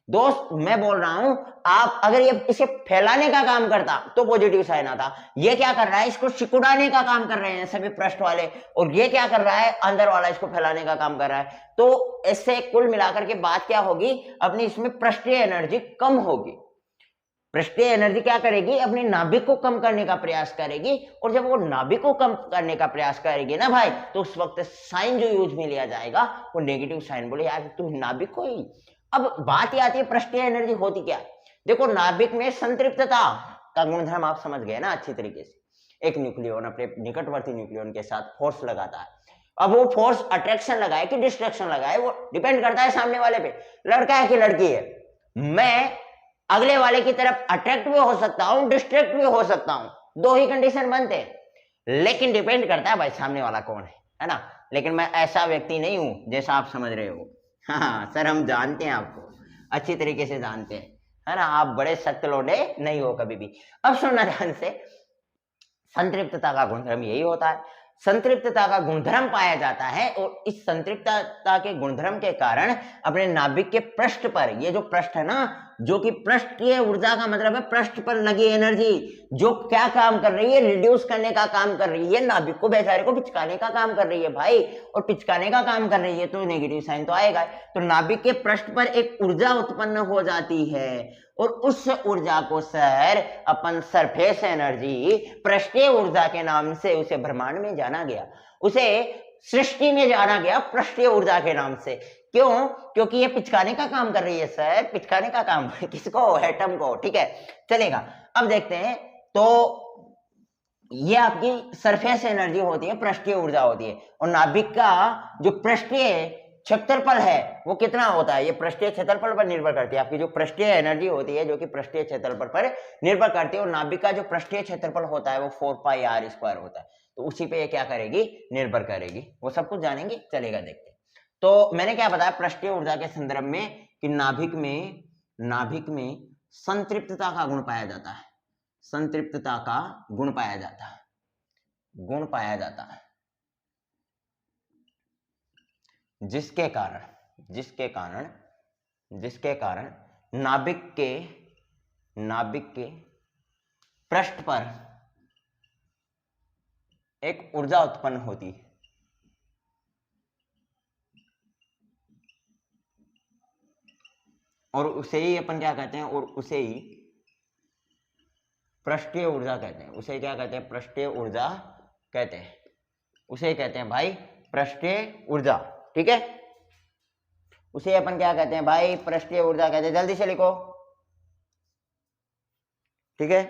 दोस्त मैं बोल रहा हूं, आप अगर ये इसे फैलाने का काम करता तो पॉजिटिव साइन आता। ये क्या कर रहा है, इसको सिकुड़ाने का काम कर रहे हैं सभी पृष्ठ वाले, और ये क्या कर रहा है, अंदर वाला इसको फैलाने का काम कर रहा है। तो इससे कुल मिलाकर के बात क्या होगी, अपनी इसमें पृष्ठीय एनर्जी कम होगी। पृष्ठीय एनर्जी क्या करेगी, अपने नाभिक को कम करने का प्रयास करेगी, और जब वो नाभिक को कम करने का प्रयास करेगी ना भाई, तो उस वक्त साइन जो यूज में लिया जाएगा वो नेगेटिव साइन। बोले यार तू नाभिक को ही। अब बात ये आती है पृष्ठीय एनर्जी होती क्या। देखो नाभिक में संतृप्तता का गुणधर्म आप समझ गए ना अच्छी तरीके से। एक न्यूक्लियन अपने निकटवर्ती न्यूक्लियन के साथ फोर्स लगाता है। अब वो फोर्स अट्रैक्शन लगाए कि डिस्ट्रैक्शन लगाए, वो डिपेंड करता है सामने वाले पे, लड़का है कि लड़की है। मैं अगले वाले की तरफ अट्रैक्ट भी हो सकता हूं, डिस्ट्रैक्ट भी हो सकता हूं, दो ही कंडीशन बनते हैं, लेकिन डिपेंड करता है भाई सामने वाला कौन है ना। लेकिन मैं ऐसा व्यक्ति नहीं हूं जैसा आप समझ रहे हो। हाँ सर हम जानते हैं, आपको अच्छी तरीके से जानते हैं, है ना, आप बड़े सख्त लोडे नहीं हो कभी भी। अब सुनना ध्यान से, संतृप्तता का गुणधर्म यही होता है संतृप्तता का गुणधर्म पाया जाता है और इस संतृप्तता के गुणधर्म के कारण अपने नाभिक के पृष्ठ पर, ये जो पृष्ठ है ना, जो कि पृष्ठीय ऊर्जा का मतलब है पृष्ठ पर लगी एनर्जी, जो क्या काम कर रही है, रिड्यूस करने का काम कर रही है, नाभिक को बेचारे को पिचकाने का काम कर रही है भाई, और पिचकाने का काम कर रही है तो नेगेटिव साइन तो आएगा। तो नाभिक के पृष्ठ पर एक ऊर्जा उत्पन्न हो जाती है और उस ऊर्जा को सर अपन सरफेस एनर्जी, पृष्ठीय ऊर्जा के नाम से उसे ब्रह्मांड में जाना गया, उसे सृष्टि में जाना गया पृष्ठीय ऊर्जा के नाम से। क्यों? क्योंकि ये पिचकाने का काम कर रही है सर, पिचकाने का काम किसको? एटम को। ठीक है, चलेगा। अब देखते हैं, तो ये आपकी सरफेस एनर्जी होती है, पृष्ठीय ऊर्जा होती है, और नाभिक का जो पृष्ठीय क्षेत्रफल है वो कितना होता है, ये पृष्ठीय क्षेत्रफल पर निर्भर करती है। आपकी जो पृष्ठीय एनर्जी होती है जो कि पृष्ठीय क्षेत्रफल पर निर्भर करती है, और नाभिक का जो पृष्ठीय क्षेत्रफल होता है वो 4πr² होता है। तो उसी पे ये क्या करेगी? निर्भर करेगी। वो सब कुछ जानेंगे, चलेगा, देखते हैं। तो मैंने क्या बताया पृष्ठीय ऊर्जा के संदर्भ में कि नाभिक में संतृप्तता का गुण पाया जाता है, संतृप्तता का गुण पाया जाता है, गुण पाया जाता है, जिसके कारण नाभिक के पृष्ठ पर एक ऊर्जा उत्पन्न होती है, और उसे ही अपन क्या कहते हैं, और उसे ही पृष्ठीय ऊर्जा कहते हैं। उसे क्या कहते हैं? पृष्ठीय ऊर्जा कहते हैं, उसे कहते हैं भाई पृष्ठीय ऊर्जा। ठीक है, उसे अपन क्या कहते हैं भाई? पृष्ठीय ऊर्जा कहते हैं। जल्दी से लिखो। ठीक है,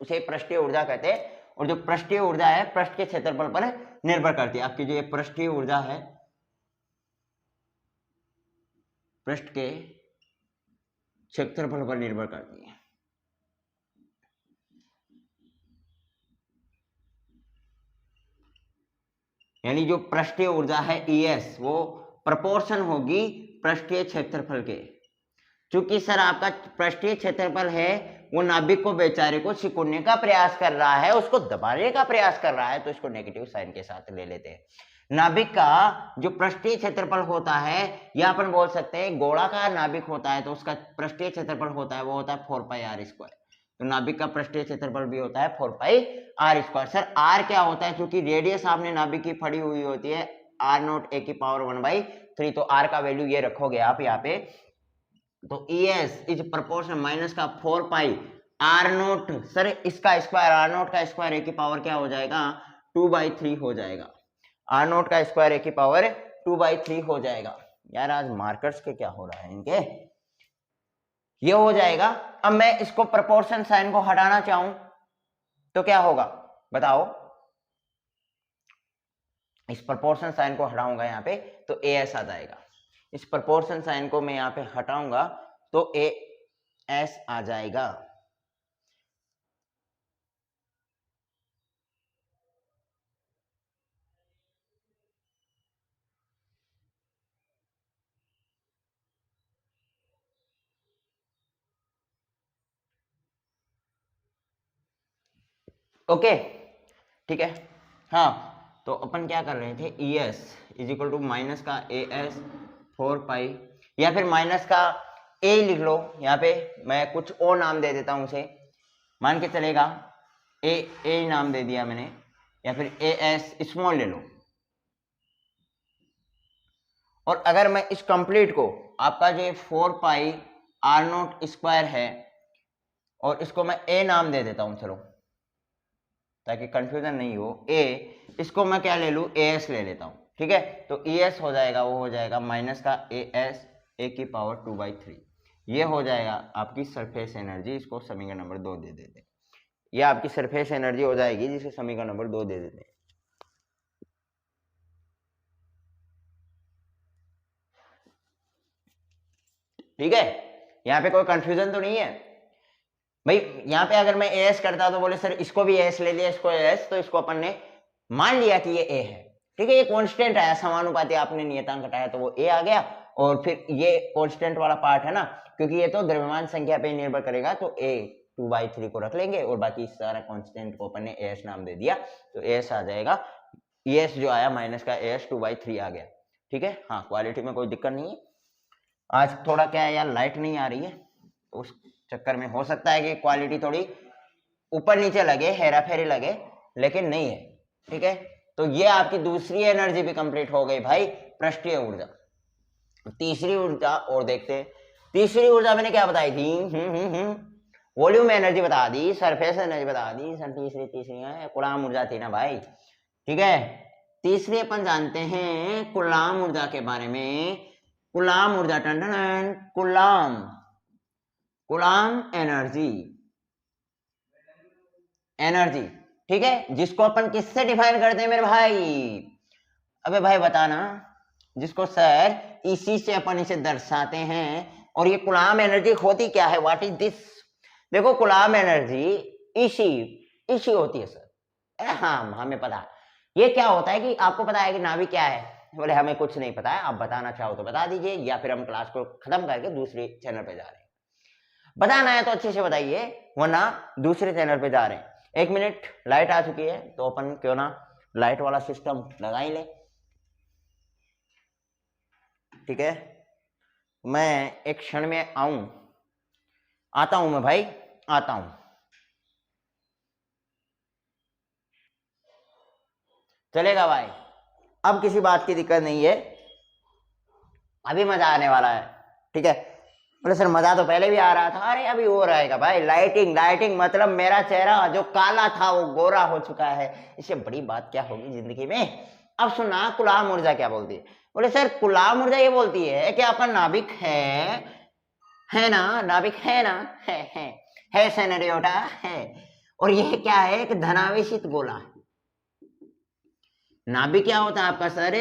उसे पृष्ठीय ऊर्जा कहते हैं, और जो पृष्ठीय ऊर्जा है पृष्ठ के क्षेत्रफल पर निर्भर करती है। आपकी जो ये पृष्ठीय ऊर्जा है पृष्ठ के क्षेत्रफल पर निर्भर करती है। यानी जो पृष्ठीय ऊर्जा है ES वो प्रोपोर्शन होगी पृष्ठीय क्षेत्रफल के। चूंकि सर आपका पृष्ठीय क्षेत्रफल है वो नाभिक को बेचारे को सिकुड़ने का प्रयास कर रहा है, उसको दबाने का प्रयास कर रहा है, तो इसको नेगेटिव साइन के साथ ले लेते हैं। नाभिक का जो पृष्ठीय क्षेत्रफल होता है, या अपन बोल सकते हैं गोलाकार नाभिक होता है तो उसका पृष्ठीय क्षेत्रफल होता है वो होता है 4πr²। तो नाभिक का पृष्ठीय क्षेत्रफल भी होता है 4πr²। सर r क्या होता है? क्योंकि रेडियस आपने नाभिक की पड़ी हुई होती है r0a⁴ तो r का वैल्यू ये रखोगे आप यहाँ पे, तो ES इज प्रोपोर्शन माइनस का 4πr0। सर इसका स्क्वायर r0 का स्क्वायर a⁴ क्या हो जाएगा? 2/3 हो जाएगा। r0 का स्क्वायर a⁴ 2/3 हो जाएगा। यार आज मार्कर्स के क्या हो रहा है इनके, ये हो जाएगा। अब मैं इसको प्रोपोर्शन साइन को हटाना चाहूं तो क्या होगा बताओ? इस प्रोपोर्शन साइन को हटाऊंगा यहाँ पे तो AS आ जाएगा। इस प्रोपोर्शन साइन को मैं यहाँ पे हटाऊंगा तो AS आ जाएगा। ओके ठीक है। हाँ तो अपन क्या कर रहे थे, ES is equal to minus का AS 4π, या फिर माइनस का A लिख लो। यहाँ पे मैं कुछ और नाम दे देता हूं उसे, मान के चलेगा A नाम दे दिया मैंने, या फिर AS स्मॉल ले लो। और अगर मैं इस कंप्लीट को आपका जो 4πr0² है और इसको मैं A नाम दे देता हूं, चलो ताकि कंफ्यूजन नहीं हो। A इसको मैं क्या ले लूं? AS ले लेता हूं। ठीक है, तो ES हो जाएगा, वो हो जाएगा माइनस का AS a⁴ 2/3। ये हो जाएगा आपकी सरफेस एनर्जी। इसको समीकरण नंबर 2 दे देते, ये आपकी सरफेस एनर्जी हो जाएगी जिसे समीकरण नंबर 2 दे देते। ठीक है, यहाँ पे कोई कंफ्यूजन तो नहीं है भाई। यहाँ पे अगर मैं AS करता तो बोले सर इसको भी AS ले लिया, इसको AS, तो इसको अपन ने मान लिया कि ये A है। ठीक है, ये कांस्टेंट आया, समानुपाती आपने नियतांक घटाया तो वो A आ गया, और फिर ये कांस्टेंट वाला पार्ट है ना, क्योंकि ये तो द्रव्यमान संख्या पे निर्भर करेगा, तो a 2/3 को रख लेंगे और बाकी सारा कांस्टेंट को अपन ने as नाम दे दिया, तो as आ जाएगा। as जो आया माइनस का as 2/3 आ गया, ठीक है। हाँ, क्वालिटी में कोई दिक्कत नहीं है। आज थोड़ा क्या है यार, लाइट नहीं आ रही है, तो उस चक्कर में हो सकता है कि क्वालिटी थोड़ी ऊपर नीचे लगे, हेरा फेरी लगे, लेकिन नहीं है, ठीक है। तो ये आपकी दूसरी एनर्जी भी कंप्लीट हो गई भाई, पृष्ठीय ऊर्जा। तीसरी ऊर्जा और देखते हैं। तीसरी ऊर्जा मैंने क्या बताई थी, वॉल्यूम एनर्जी बता दी, सरफेस एनर्जी बता दी सर। तीसरी है कूलाम ऊर्जा थी ना भाई, ठीक है। तीसरी अपन जानते हैं कूलाम ऊर्जा के बारे में। कूलाम ऊर्जा, टन कूलाम एनर्जी, ठीक है, जिसको अपन किससे डिफाइन करते हैं मेरे भाई? अबे भाई बताना, जिसको सर इसी से अपन इसे दर्शाते हैं। और ये कूलाम एनर्जी होती क्या है, व्हाट इज दिस? देखो कूलाम एनर्जी इसी होती है सर। हाँ, हमें पता। ये क्या होता है कि आपको पता है कि नाभिक क्या है? बोले हमें कुछ नहीं पता है, आप बताना चाहो तो बता दीजिए, या फिर हम क्लास को खत्म करके दूसरे चैनल पे जा रहे हैं। बताना है तो अच्छे से बताइए, वरना दूसरे चैनल पे जा रहे हैं। 1 मिनट, लाइट आ चुकी है, तो अपन क्यों ना लाइट वाला सिस्टम लगा ही ले, ठीक है। मैं एक क्षण में आता हूं मैं भाई, आता हूं। चलेगा भाई, अब किसी बात की दिक्कत नहीं है, अभी मजा आने वाला है, ठीक है। बोले सर मजा तो पहले भी आ रहा था। अरे अभी हो रहेगा भाई, लाइटिंग मतलब मेरा चेहरा जो काला था वो गोरा हो चुका है, इससे बड़ी बात क्या होगी जिंदगी में। अब सुना, कूलाम ऊर्जा क्या बोलती है? बोले सर कूलाम ऊर्जा ये बोलती है कि आपका नाभिक है ना, नाभिक है ना, है सेनरियोटा है, और यह क्या है, एक धनावेशित गोला है। नाभिक क्या होता है आपका सर?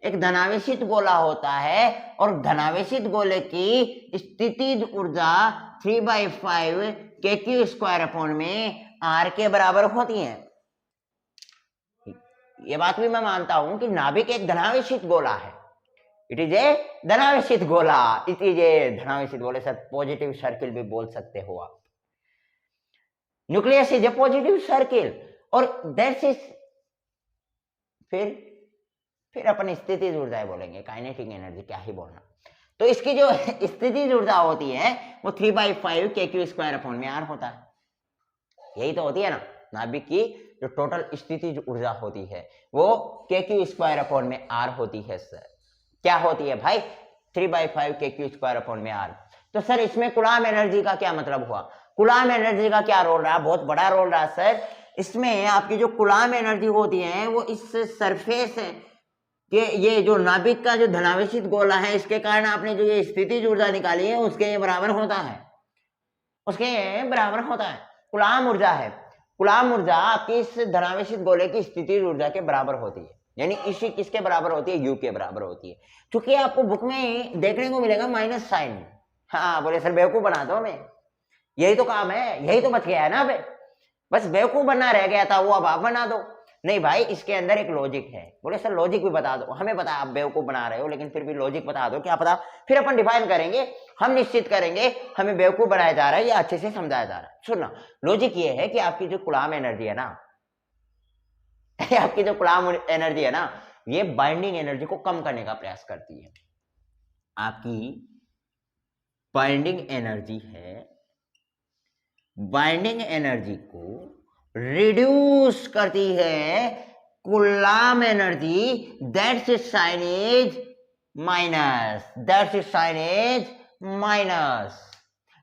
एक धनावेशित गोला होता है, और धनावेशित गोले की स्थितिज ऊर्जा 3/5 kq² में r के बराबर होती है। ये बात भी मैं मानता हूं कि नाभिक एक धनावेशित गोला है। इट इज ए धनावेशित गोला, इट इज ए धनावेशित गोले सर, पॉजिटिव सर्किल भी बोल सकते हो आप। Nucleus is a positive circle, और दैट्स इज फिर अपन स्थितिज ऊर्जा बोलेंगे, काइनेटिक एनर्जी क्या ही बोलना। तो इसकी जो स्थितिज ऊर्जा होती है वो 3/5 kq² में r होता है। यही तो होती है ना नाभिक की जो टोटल स्थितिज ऊर्जा होती है, वो kq² में r होती है सर। क्या होती है भाई? 3/5 kq² में r। तो सर इसमें कूलाम एनर्जी का क्या मतलब हुआ? कूलाम एनर्जी का क्या रोल रहा? बहुत बड़ा रोल रहा सर। इसमें आपकी जो कूलाम एनर्जी होती है वो इस सरफेस के, ये जो नाभिक का जो धनावेशित गोला है, इसके कारण आपने जो ये स्थितिज ऊर्जा निकाली है उसके बराबर होता है, उसके बराबर होता है। कूलाम ऊर्जा है, कूलाम ऊर्जा आपकी इस धनावेशित गोले की स्थितिज ऊर्जा के बराबर होती है, यानी इसी किसके बराबर होती है? यू के बराबर होती है। क्योंकि आपको बुक में देखने को मिलेगा माइनस साइन। हाँ बोले सर बेवकूफ बना दो हमें, यही तो काम है, यही तो बच गया है ना। अबे बस बेवकूफ बनना रह गया था, वो अब आप बना दो। नहीं भाई, इसके अंदर एक लॉजिक है। बोले सर लॉजिक भी बता दो। हमें पता आप बेवकूफ बना रहे हो, लेकिन फिर भी लॉजिक बता दो, क्या पता फिर अपन डिफाइन करेंगे, हम निश्चित करेंगे हमें बेवकूफ बनाया जा रहा है या अच्छे से समझाया जा रहा है। सुनना, लॉजिक ये है कि आपकी जो कूलाम एनर्जी है ना आपकी जो कूलाम एनर्जी है ना, ये बाइंडिंग एनर्जी को कम करने का प्रयास करती है। आपकी बाइंडिंग एनर्जी है, बाइंडिंग एनर्जी को रिड्यूस करती है coulomb energy, that's is signage minus, that's is signage minus.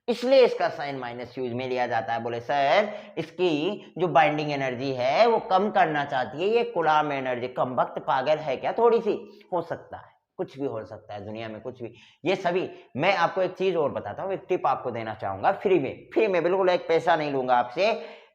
इसलिए इसका साइन माइनस यूज में लिया जाता है। बोले सर इसकी जो बाइंडिंग एनर्जी है वो कम करना चाहती है ये कूलाम एनर्जी। कम वक्त पागल है क्या? थोड़ी सी हो सकता है, कुछ भी हो सकता है दुनिया में, कुछ भी। ये सभी, मैं आपको एक चीज और बताता हूँ, एक टिप आपको देना चाहूंगा फ्री में, बिल्कुल एक पैसा नहीं लूंगा आपसे।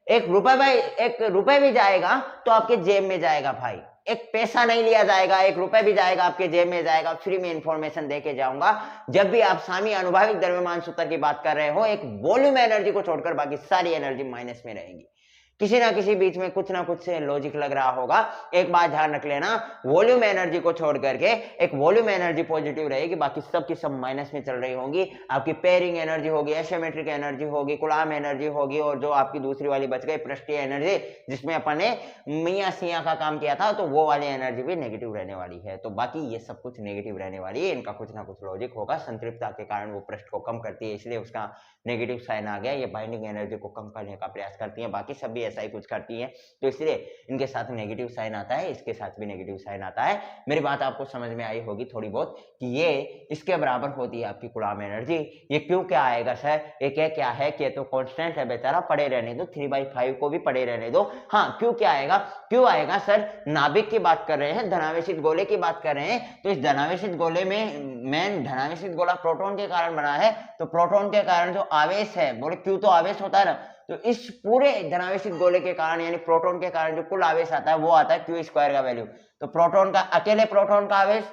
1 रुपए भाई, 1 रुपए भी जाएगा तो आपके जेब में जाएगा भाई, एक पैसा नहीं लिया जाएगा, 1 रुपए भी जाएगा आपके जेब में जाएगा। फ्री में इंफॉर्मेशन देके जाऊंगा। जब भी आप सामी अनुभाविक द्रव्यमान सूत्र की बात कर रहे हो, एक वॉल्यूम एनर्जी को छोड़कर बाकी सारी एनर्जी माइनस में रहेंगी। किसी ना किसी बीच में कुछ ना कुछ से लॉजिक लग रहा होगा। एक बात ध्यान रख लेना, वॉल्यूम एनर्जी को छोड़ करके एक वॉल्यूम एनर्जी पॉजिटिव रहेगी, बाकी सब की सब माइनस में चल रही होंगी। आपकी पेयरिंग एनर्जी होगी, एसिमेट्रिक एनर्जी होगी, कूलाम एनर्जी होगी, और जो आपकी दूसरी वाली बच गई पृष्ठीय एनर्जी जिसमें अपन ने मियां सियां का काम किया था, तो वो वाली एनर्जी भी नेगेटिव रहने वाली है। तो बाकी ये सब कुछ नेगेटिव रहने वाली है, इनका कुछ ना कुछ लॉजिक होगा। संतृप्तता के कारण वो पृष्ठ को कम करती है, इसलिए उसका नेगेटिव साइन आ गया। ये बाइंडिंग एनर्जी को कम करने का प्रयास करती है, बाकी सब भी ऐसा ही कुछ करती है, तो इसलिए इनके साथ नेगेटिव साइन आता है, इसके साथ भी नेगेटिव साइन आता है। मेरी बात आपको समझ में आई होगी थोड़ी बहुत कि ये इसके बराबर होती है आपकी कूलाम एनर्जी। ये क्यों क्या आएगा सर, ये क्या है कि तो कांस्टेंट है बेचारा, पड़े रहने दो, 3/5 को भी पड़े रहने दो। हाँ, क्यों क्या आएगा, क्यों आएगा सर, नाभिक की बात कर रहे हैं, धनावेशित गोले की बात कर रहे हैं, तो इस धनावेशित गोले में मेन धनावेशित गोला प्रोटॉन के कारण बना है, तो प्रोटॉन के कारण जो आवेश है, बोले क्यों तो आवेश होता है ना, तो इस पूरे धनावेशित गोले के कारण यानी प्रोटॉन के कारण जो कुल आवेश आता है वो आता है क्यू स्क्वायर का वैल्यू। तो प्रोटॉन का, अकेले प्रोटॉन का आवेश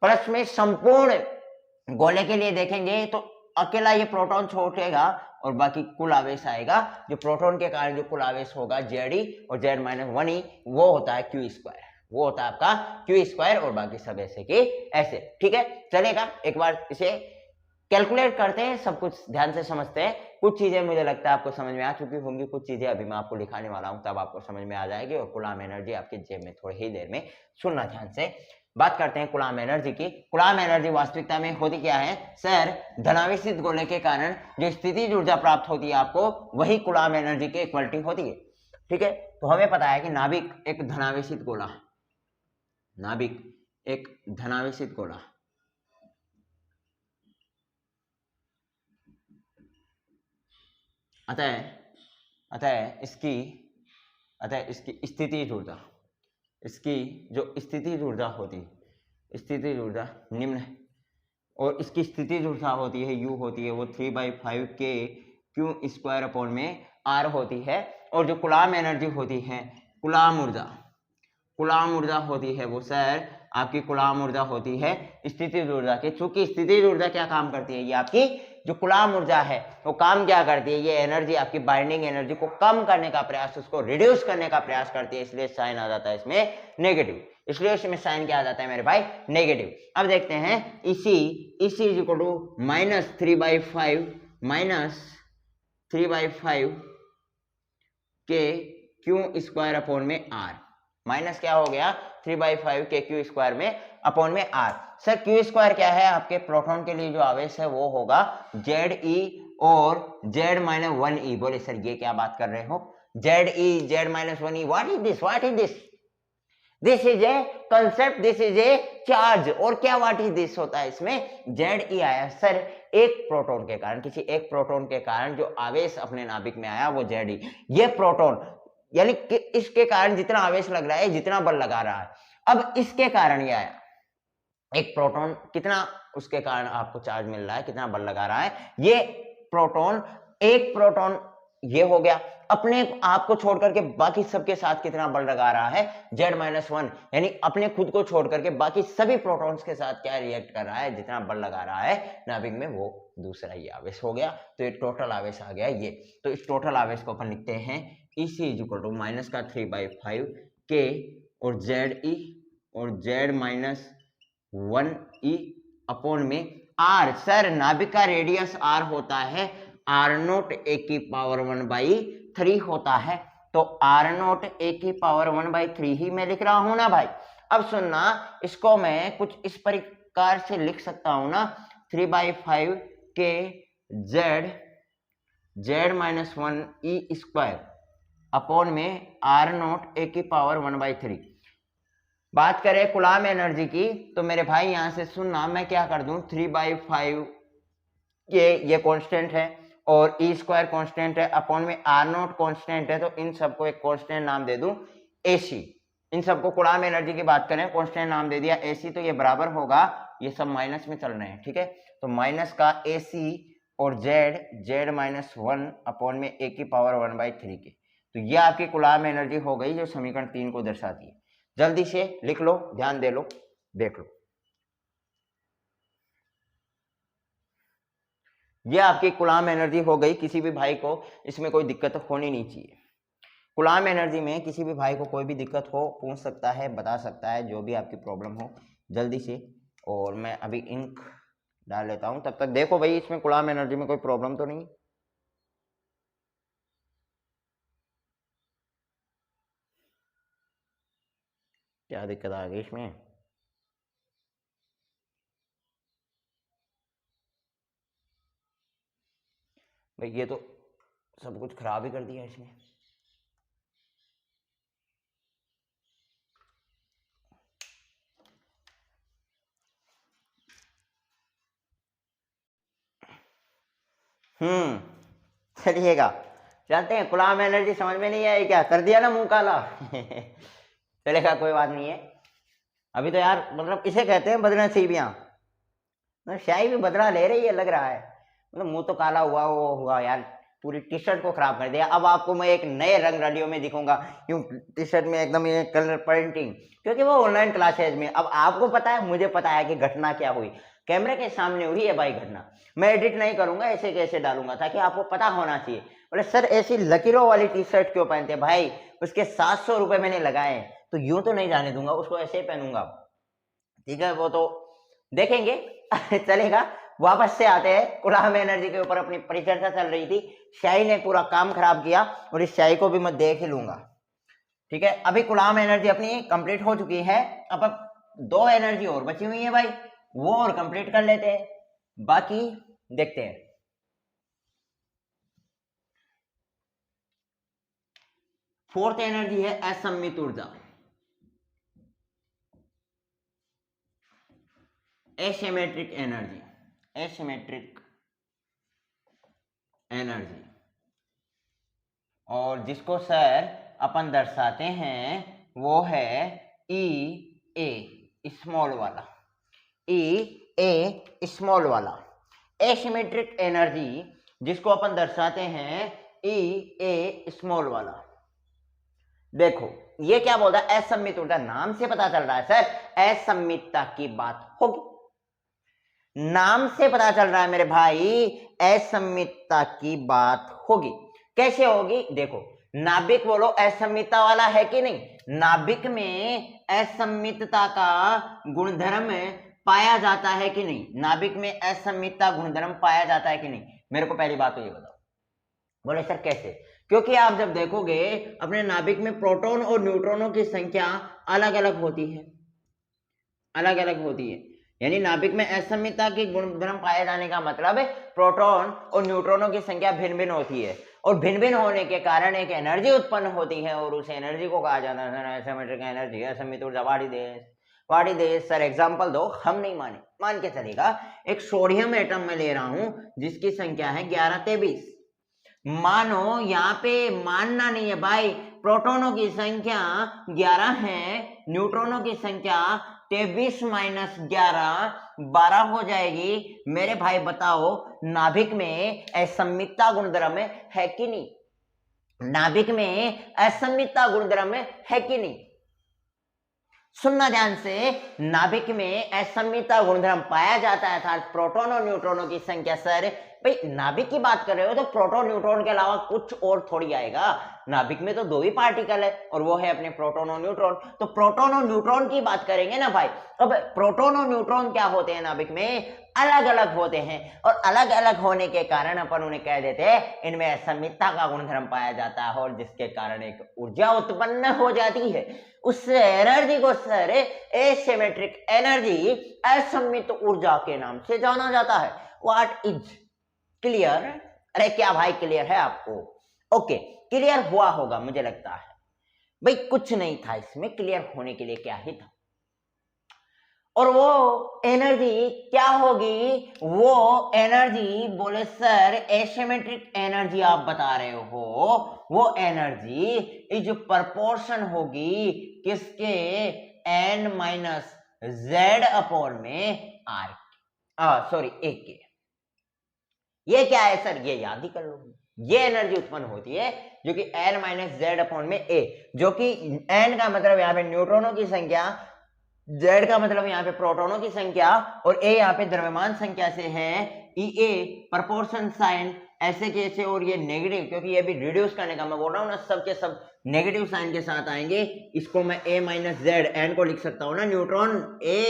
प्लस में संपूर्ण गोले के लिए देखेंगे तो अकेला ये प्रोटॉन छोड़ेगा और बाकी कुल आवेश आएगा, जो प्रोटॉन के कारण जो कुल आवेश होगा Ze और Z-1e, वो होता है क्यू स्क्वायर, वो होता है आपका क्यू स्क्वायर, और बाकी सब ऐसे के ऐसे। ठीक है, चलेगा, एक बार इसे कैलकुलेट करते हैं, सब कुछ ध्यान से समझते हैं। कुछ चीजें मुझे लगता है आपको समझ में आ चुकी होंगी, कुछ चीजें अभी मैं आपको लिखाने वाला हूं तब आपको समझ में आ जाएगी, और कूलाम एनर्जी आपकी जेब में थोड़ी ही देर में। सुनना ध्यान से, बात करते हैं कूलाम एनर्जी की। कूलाम एनर्जी वास्तविकता में होती क्या है सर, धनावेशित गोले के कारण जो स्थितिज ऊर्जा प्राप्त होती है आपको, वही कूलाम एनर्जी की इक्वलिटी होती है। ठीक है, तो हमें पता है कि नाभिक एक धनावेशित गोला, नाभिक एक धनावेशित गोला, अतः इसकी स्थितिज ऊर्जा, इसकी जो स्थितिज ऊर्जा होती है, स्थितिज ऊर्जा निम्न है, और इसकी स्थितिज ऊर्जा होती है U होती है वो 3/5 के क्यू स्क्वायर अपॉन में R होती है। और जो कूलाम एनर्जी होती है, कूलाम ऊर्जा होती है वो सर आपकी कूलाम ऊर्जा होती है स्थितिज ऊर्जा के। चूंकि स्थितिज ऊर्जा क्या काम करती है, ये आपकी जो कूलाम ऊर्जा है वो काम क्या करती है, ये एनर्जी आपकी बाइंडिंग एनर्जी को कम करने का प्रयास, उसको रिड्यूस करने का प्रयास करती है, इसलिए साइन आ जाता है इसमें नेगेटिव, इसलिए इसमें साइन क्या आ जाता है मेरे भाई, नेगेटिव। अब देखते हैं इसी इज इक्वल टू -3/5 के क्यू स्क्वायर अपॉन में R, माइनस क्या हो गया 3/5 के क्यू स्क्वायर में अपॉन में R। सर क्यू स्क्वायर क्या है, आपके प्रोटॉन के लिए जो आवेश है वो होगा Ze और Z-1e। बोले सर ये क्या बात कर रहे हो, Ze Z-1e, what is this, this is a concept, this is a charge, और क्या व्हाट इज दिस होता है, इसमें Ze आया सर एक प्रोटॉन के कारण, किसी एक प्रोटॉन के कारण जो आवेश अपने नाभिक में आया वो Ze, ये प्रोटॉन यानी कि इसके कारण जितना आवेश लग रहा है, जितना बल लगा रहा है, अब इसके कारण ये आया एक प्रोटॉन, कितना उसके कारण आपको चार्ज मिल रहा है, कितना बल लगा रहा है, ये प्रोटॉन, एक प्रोटॉन ये हो गया, अपने आप को छोड़ करके बाकी सबके साथ कितना बल लगा रहा है Z-1, यानी अपने खुद को छोड़ करके बाकी सभी प्रोटॉन्स के साथ क्या रिएक्ट कर रहा है, जितना बल लगा रहा है नाभिक में, वो दूसरा ये आवेश हो गया। तो ये टोटल आवेश आ गया ये। तो इस टोटल आवेश को अपन लिखते हैं इसी इज इक्वल टू माइनस का 3/5 के और Ze और Z-1e अपॉन में R। सर नाभिक का रेडियस R होता है R0 a की पावर 1/3 होता है, तो R0 a की पावर 1/3 ही मैं लिख रहा हूं ना भाई। अब सुनना, इसको मैं कुछ इस प्रकार से लिख सकता हूं ना, 3/5 के Z-1e स्क्वायर अपॉन में R0 a की पावर 1/3। बात करें कूलाम एनर्जी की, तो मेरे भाई यहां से सुनना, मैं क्या कर दूं, 3/5 ये कांस्टेंट है और ई स्क्वायर कांस्टेंट है, अपॉन में R0 कांस्टेंट है, तो इन सबको एक कांस्टेंट नाम दे दूं AC। इन सबको कूलाम एनर्जी की बात करें, कांस्टेंट नाम दे दिया AC, तो ये बराबर होगा, ये सब माइनस में चल रहे हैं, ठीक है, तो माइनस का AC और Z-1 अपॉन में a की पावर 1/3 के। तो ये आपकी कूलाम एनर्जी हो गई जो समीकरण 3 को दर्शाती है। जल्दी से लिख लो, ध्यान दे लो, देख लो, ये आपकी कूलाम एनर्जी हो गई। किसी भी भाई को इसमें कोई दिक्कत होनी नहीं चाहिए। कूलाम एनर्जी में किसी भी भाई को कोई भी दिक्कत हो पूछ सकता है, बता सकता है, जो भी आपकी प्रॉब्लम हो जल्दी से। और मैं अभी इंक डाल लेता हूं, तब तक देखो भाई इसमें कूलाम एनर्जी में कोई प्रॉब्लम तो नहीं। क्या दिक्कत आ गई इसमें? भाई ये तो सब कुछ खराब ही कर दिया इसने। चलिएगा, जानते हैं कूलाम एनर्जी समझ में नहीं आई क्या, कर दिया ना मुंह काला। चलेगा, कोई बात नहीं है। अभी तो यार मतलब इसे कहते हैं बदनसीबियां, शाही भी बदला ले रही है लग रहा है। मतलब मुंह तो काला हुआ, वो हुआ यार, पूरी टी शर्ट को खराब कर दिया। अब आपको मैं एक नए रंग रलियों में दिखूंगा, यूं टी शर्ट में एकदम ये कलर प्रिंटिंग, क्योंकि वो ऑनलाइन क्लासेज में। अब आपको पता है, मुझे पता है कि घटना क्या हुई, कैमरे के सामने हुई है भाई घटना। मैं एडिट नहीं करूंगा, ऐसे कैसे डालूंगा, ताकि आपको पता होना चाहिए। बोले सर ऐसी लकीरों वाली टी शर्ट क्यों पहनते भाई, उसके 700 रुपए मैंने लगाए, तो यूं तो नहीं जाने दूंगा उसको, ऐसे ही पहनूंगा। ठीक है, वो तो देखेंगे। चलेगा, वापस से आते हैं। कूलाम एनर्जी के ऊपर अपनी परिचर्चा चल रही थी, शाही ने पूरा काम खराब किया और इस शाही को भी मैं देख ही लूंगा। ठीक है, अभी कूलाम एनर्जी अपनी कंप्लीट हो चुकी है। अब 2 एनर्जी और बची हुई है भाई, वो और कंप्लीट कर लेते हैं, बाकी देखते हैं। फोर्थ एनर्जी है असम्मित ऊर्जा, एसिमेट्रिक एनर्जी, एसिमेट्रिक एनर्जी, और जिसको सर अपन दर्शाते हैं वो है ई ए स्मॉल वाला, ई ए स्मॉल वाला। एसिमेट्रिक एनर्जी जिसको अपन दर्शाते हैं ई ए स्मॉल वाला। देखो ये क्या बोल रहा है, असम्मित ऊर्जा, नाम से पता चल रहा है सर असम्मितता की बात होगी, नाम से पता चल रहा है मेरे भाई असम्मितता की बात होगी। कैसे होगी देखो, नाभिक बोलो असम्मितता वाला है कि नहीं, नाभिक में असम्मितता का गुणधर्म पाया जाता है कि नहीं, नाभिक में असम्मितता गुणधर्म पाया जाता है कि नहीं, मेरे को पहली बात तो ये बताओ। बोले सर कैसे, क्योंकि आप जब देखोगे अपने नाभिक में प्रोटॉन और न्यूट्रॉनों की संख्या अलग अलग होती है, अलग अलग होती है। यानी नाभिक में असम्मितता की गुणधर्म पाए जाने का मतलब है प्रोटॉन और न्यूट्रॉनों की संख्या भिन्न भिन्न होती है, और भिन्न भिन्न होने के कारण एक एनर्जी उत्पन्न होती है, और उस एनर्जी को कहा जाता है एसिमेट्रिक एनर्जी, असम्मित ऊर्जा। वाड़ी देश सर एग्जांपल दो, हम नहीं माने, मान के चलेगा। एक सोडियम एटम में ले रहा हूं जिसकी संख्या है 1123। मानो यहाँ पे मानना नहीं है भाई, प्रोटॉनों की संख्या 11 है, न्यूट्रॉनों की संख्या 23 माइनस 11 12 हो जाएगी। मेरे भाई बताओ नाभिक में असम्मितता गुणधर्म है कि नहीं, नाभिक में असम्मितता गुणधर्म है कि नहीं, सुनना ध्यान से। नाभिक में असम्मितता गुणधर्म पाया जाता है, अर्थात प्रोटॉन और न्यूट्रॉनों की संख्या। सर भाई नाभिक की बात कर रहे हो तो प्रोटॉन न्यूट्रॉन के अलावा कुछ और थोड़ी आएगा, नाभिक में तो 2 ही पार्टिकल है और वो है अपने प्रोटॉन और न्यूट्रॉन, तो प्रोटॉन और न्यूट्रॉन की बात करेंगे ना भाई। अब प्रोटॉन और न्यूट्रॉन क्या होते हैं नाभिक में, अलग अलग होते हैं, और अलग अलग होने के कारण अपन उन्हें कह देते हैं इनमें असम्मितता का गुणधर्म पाया जाता है, और जिसके कारण एक ऊर्जा उत्पन्न हो जाती है। उस एनर्जी को सर एसिमेट्रिक एनर्जी, असम्मित ऊर्जा के नाम से जाना जाता है। What is clear? अरे क्या भाई क्लियर है आपको? ओके, क्लियर हुआ होगा मुझे लगता है। भाई कुछ नहीं था इसमें, क्लियर होने के लिए क्या ही था। और वो एनर्जी क्या होगी, वो एनर्जी बोले सर एसिमेट्रिक एनर्जी आप बता रहे हो, वो एनर्जी इज प्रपोर्शन होगी किसके, n माइनस जेड अपॉन में आर, सॉरी ए के। ये क्या है सर, ये याद ही कर लो। ये एनर्जी उत्पन्न होती है जो कि n माइनस जेड अपॉन में ए, जो कि n का मतलब यहाँ पे न्यूट्रॉनों की संख्या, z का मतलब यहाँ पे प्रोटॉनों की संख्या, और a यहाँ पे द्रव्यमान संख्या से है। ई ए प्रपोर्शन साइन ऐसे कैसे, और ये नेगेटिव, क्योंकि ये भी रिड्यूस करने का मैं बोल रहा हूँ ना, सब के सब नेगेटिव साइन के साथ आएंगे, इसको मैं a माइनस जेड, एन को लिख सकता हूँ ना, न्यूट्रॉन a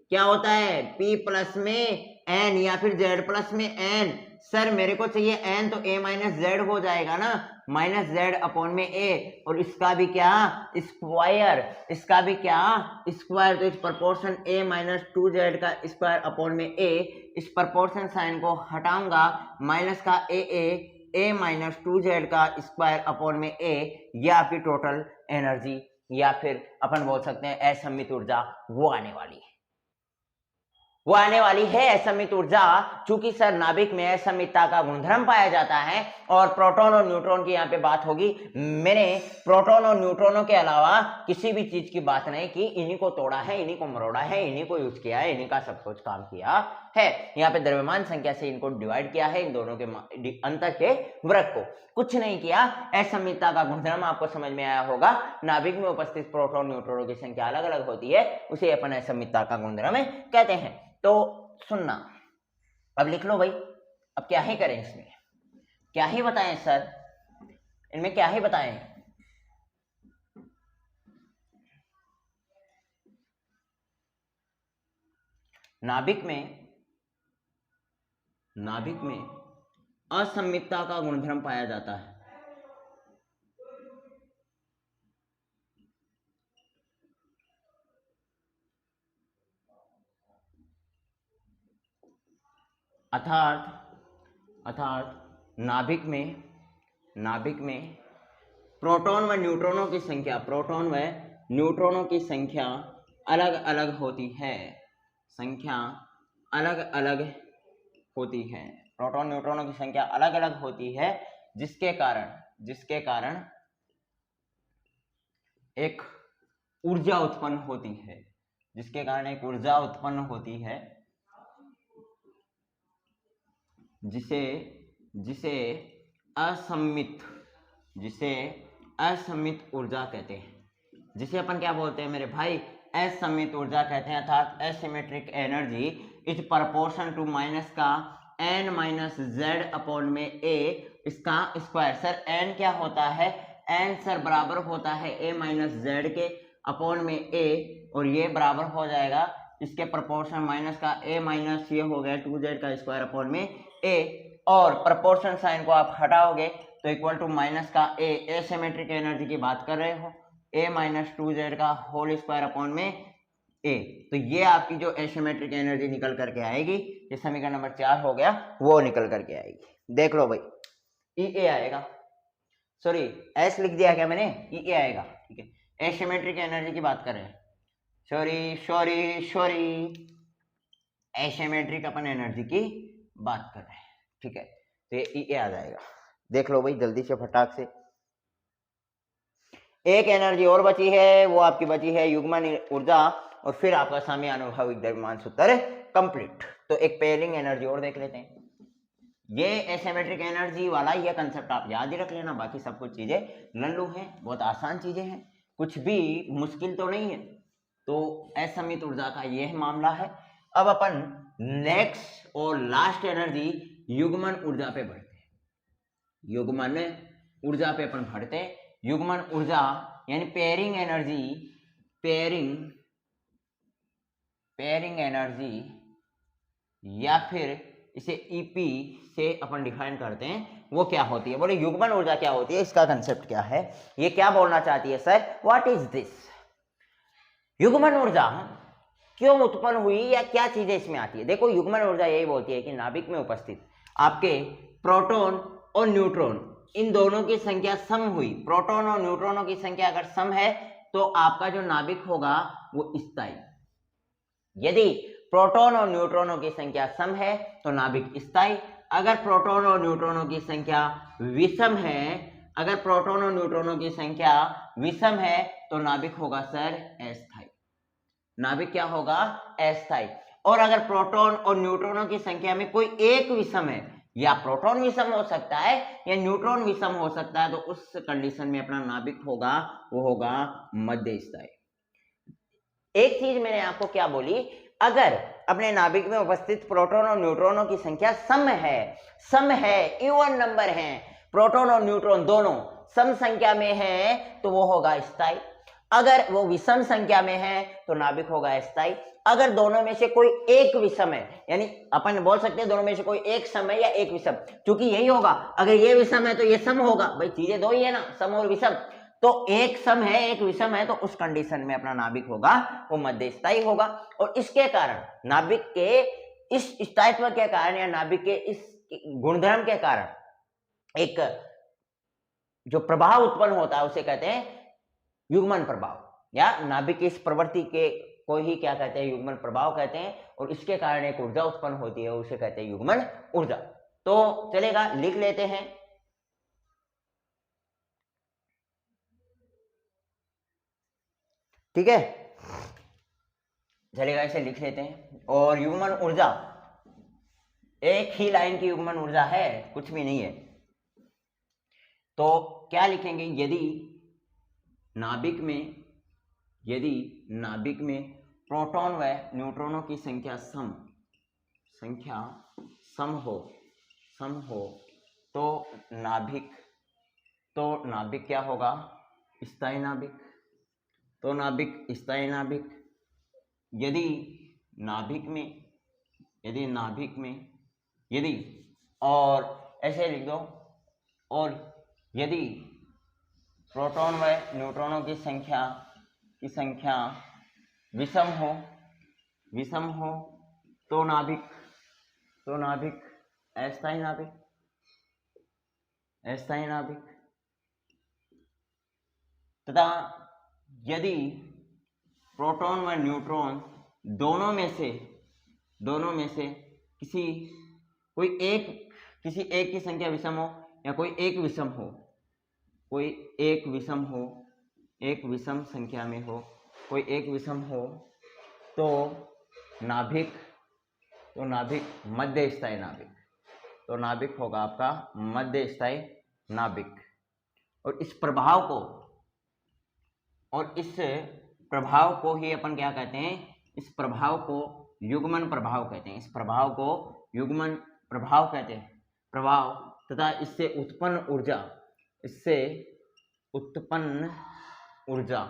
क्या होता है p प्लस में n या फिर z प्लस में n। सर मेरे को चाहिए n, तो a माइनस जेड हो जाएगा ना, माइनस जेड अपॉन में a, और इसका भी क्या स्क्वायर, इसका भी क्या स्क्वायर, तो इस प्रपोर्शन a माइनस 2z का स्क्वायर अपॉन में a, इस प्रपोर्शन साइन को हटाऊंगा, माइनस का a माइनस 2z का स्क्वायर अपॉन में a, ये आपकी टोटल एनर्जी या फिर अपन बोल सकते हैं असममित ऊर्जा वो आने वाली है, वो आने वाली है असममित ऊर्जा। चूंकि सर नाभिक में असममितता का गुणधर्म पाया जाता है और प्रोटॉन और न्यूट्रॉन की यहाँ पे बात होगी। मैंने प्रोटॉन और न्यूट्रॉनों के अलावा किसी भी चीज की बात नहीं की, इन्हीं को तोड़ा है, इन्हीं को मरोड़ा है, इन्हीं को यूज किया है, इन्हीं का सब कुछ काम किया है। यहाँ पे द्रव्यमान संख्या से इनको डिवाइड किया है, इन दोनों के अंतर के वर्ग को, कुछ नहीं किया। असममितता का गुणधर्म आपको समझ में आया होगा, नाभिक में उपस्थित प्रोटॉन न्यूट्रॉनों की संख्या अलग अलग होती है, उसे अपन असममितता का गुणधर्म कहते हैं। तो सुनना, अब लिख लो भाई, अब क्या ही करें इसमें, क्या ही बताएं सर, इनमें क्या ही बताएं। नाभिक में असममितता का गुणधर्म पाया जाता है। अर्थात नाभिक में प्रोटॉन व न्यूट्रॉनों की संख्या अलग अलग होती है, प्रोटॉन न्यूट्रॉनों की संख्या अलग अलग होती है, जिसके कारण एक ऊर्जा उत्पन्न होती है, जिसे असममित ऊर्जा कहते हैं, जिसे अपन क्या बोलते हैं मेरे भाई, असममित ऊर्जा कहते हैं। अर्थात asymmetric energy is proportion to minus का n माइनस जेड अपॉन में a, इसका स्क्वायर। सर n क्या होता है, n सर बराबर होता है a माइनस जेड के अपॉन में a, और ये बराबर हो जाएगा इसके प्रोपोर्शन माइनस का a माइनस ये हो गया 2z का स्क्वायर अपॉन में a, और प्रोपोर्शन साइन को आप हटाओगे तो इक्वल टू माइनस का a, एसिमेट्रिक एनर्जी की बात कर रहे हो, a माइनस 2z का होल स्क्वायर अपॉन में a, तो ये आपकी जो एसिमेट्रिक एनर्जी निकल करके आएगी, ये समीकरण नंबर 4 हो गया, वो निकल करके आएगी। देख लो भाई, E a आएगा, सॉरी S लिख दिया क्या मैंने, E a आएगा, ठीक है। एसिमेट्रिक एनर्जी की बात कर रहे हैं, सॉरी एसिमेट्रिक अपन एनर्जी की बात कर रहे हैं, ठीक है। तो ये E a आ जाएगा, देख लो भाई जल्दी से फटाक से। एक एनर्जी और बची है, वो आपकी बची है युग्मन ऊर्जा, और फिर आपका साम्यानुभाविक द्रव्यमान सूत्र कंप्लीट। तो एक पेयरिंग एनर्जी और देख लेते हैं। ये एसिमेट्रिक एनर्जी वाला ये कंसेप्ट आप याद ही रख लेना, बाकी सब कुछ चीजें लल्लू हैं, बहुत आसान चीजें हैं, कुछ भी मुश्किल तो नहीं है। तो असममित ऊर्जा का यह मामला है। अब अपन नेक्स्ट और लास्ट एनर्जी युग्मन ऊर्जा पे बढ़ते हैं, युग्मन ऊर्जा पे अपन बढ़ते हैं। युग्मन ऊर्जा यानी पेयरिंग एनर्जी या फिर इसे ईपी से अपन डिफाइन करते हैं, वो क्या होती है, बोले युग्मन ऊर्जा क्या होती है, इसका कंसेप्ट क्या है, ये क्या बोलना चाहती है सर, व्हाट इज दिस। युग्मन ऊर्जा क्यों उत्पन्न हुई या क्या चीजें इसमें आती है। देखो युग्मन ऊर्जा यही बोलती है कि नाभिक में उपस्थित आपके प्रोटॉन और न्यूट्रॉन, इन दोनों की संख्या सम हुई, प्रोटॉन और न्यूट्रॉनों की संख्या अगर सम है तो आपका जो नाभिक होगा वो स्थायी। यदि प्रोटॉन और न्यूट्रॉनों की संख्या सम है तो नाभिक स्थायी, अगर प्रोटॉन और न्यूट्रॉनों की संख्या विषम है, तो नाभिक होगा सर अस्थायी, नाभिक क्या होगा अस्थायी। और अगर प्रोटॉन और न्यूट्रॉनों की संख्या में कोई एक विषम है, या प्रोटॉन विषम हो सकता है या न्यूट्रॉन विषम हो सकता है, तो उस कंडीशन में अपना नाभिक होगा वो होगा मध्य स्थायी। एक चीज मैंने आपको क्या बोली, अगर अपने नाभिक में उपस्थित प्रोटॉन और न्यूट्रॉनों की संख्या सम है, इवन नंबर है, प्रोटॉन और न्यूट्रॉन दोनों सम संख्या में है तो वो होगा स्थायी, अगर वो विषम संख्या में है तो नाभिक होगा स्थायी। अगर दोनों में से कोई एक विषम है, यानी अपन बोल सकते हैं दोनों में से कोई एक सम है या एक विषम, क्योंकि यही होगा, अगर ये विषम है तो ये सम होगा, भाई चीजें दो ही है ना, सम और विषम, तो एक सम है एक विषम है, तो उस कंडीशन में अपना नाभिक होगा वो मध्य स्थायी होगा। और इसके कारण नाभिक के इस स्थायित्व के कारण या नाभिक के इस गुणधर्म के कारण एक जो प्रभाव उत्पन्न होता है उसे कहते हैं युग्मन प्रभाव, या नाभिक की इस प्रवृत्ति के को ही क्या कहते हैं, युग्मन प्रभाव कहते हैं। और इसके कारण एक ऊर्जा उत्पन्न होती है, उसे कहते हैं युग्मन ऊर्जा। तो चलेगा, लिख लेते हैं। ठीक है, चलेगा, इसे लिख लेते हैं। और युग्मन ऊर्जा एक ही लाइन की युग्मन ऊर्जा है, कुछ भी नहीं है। तो क्या लिखेंगे, यदि नाभिक में प्रोटॉन व न्यूट्रॉनों की संख्या सम हो तो नाभिक क्या होगा, स्थायी नाभिक। तो नाभिक स्थायी नाभिक। यदि और ऐसे लिख दो, और यदि प्रोटॉन व न्यूट्रॉनों की संख्या विषम हो तो नाभिक अस्थायी नाभिक। तथा यदि प्रोटॉन व न्यूट्रॉन दोनों में से किसी एक की संख्या विषम हो, या कोई एक विषम संख्या में हो, कोई एक विषम हो, तो नाभिक मध्य स्थायी नाभिक। तो नाभिक होगा आपका मध्य स्थायी नाभिक। और इस प्रभाव को ही अपन क्या कहते हैं, इस प्रभाव को युग्मन प्रभाव कहते हैं। प्रभाव तथा इससे उत्पन्न ऊर्जा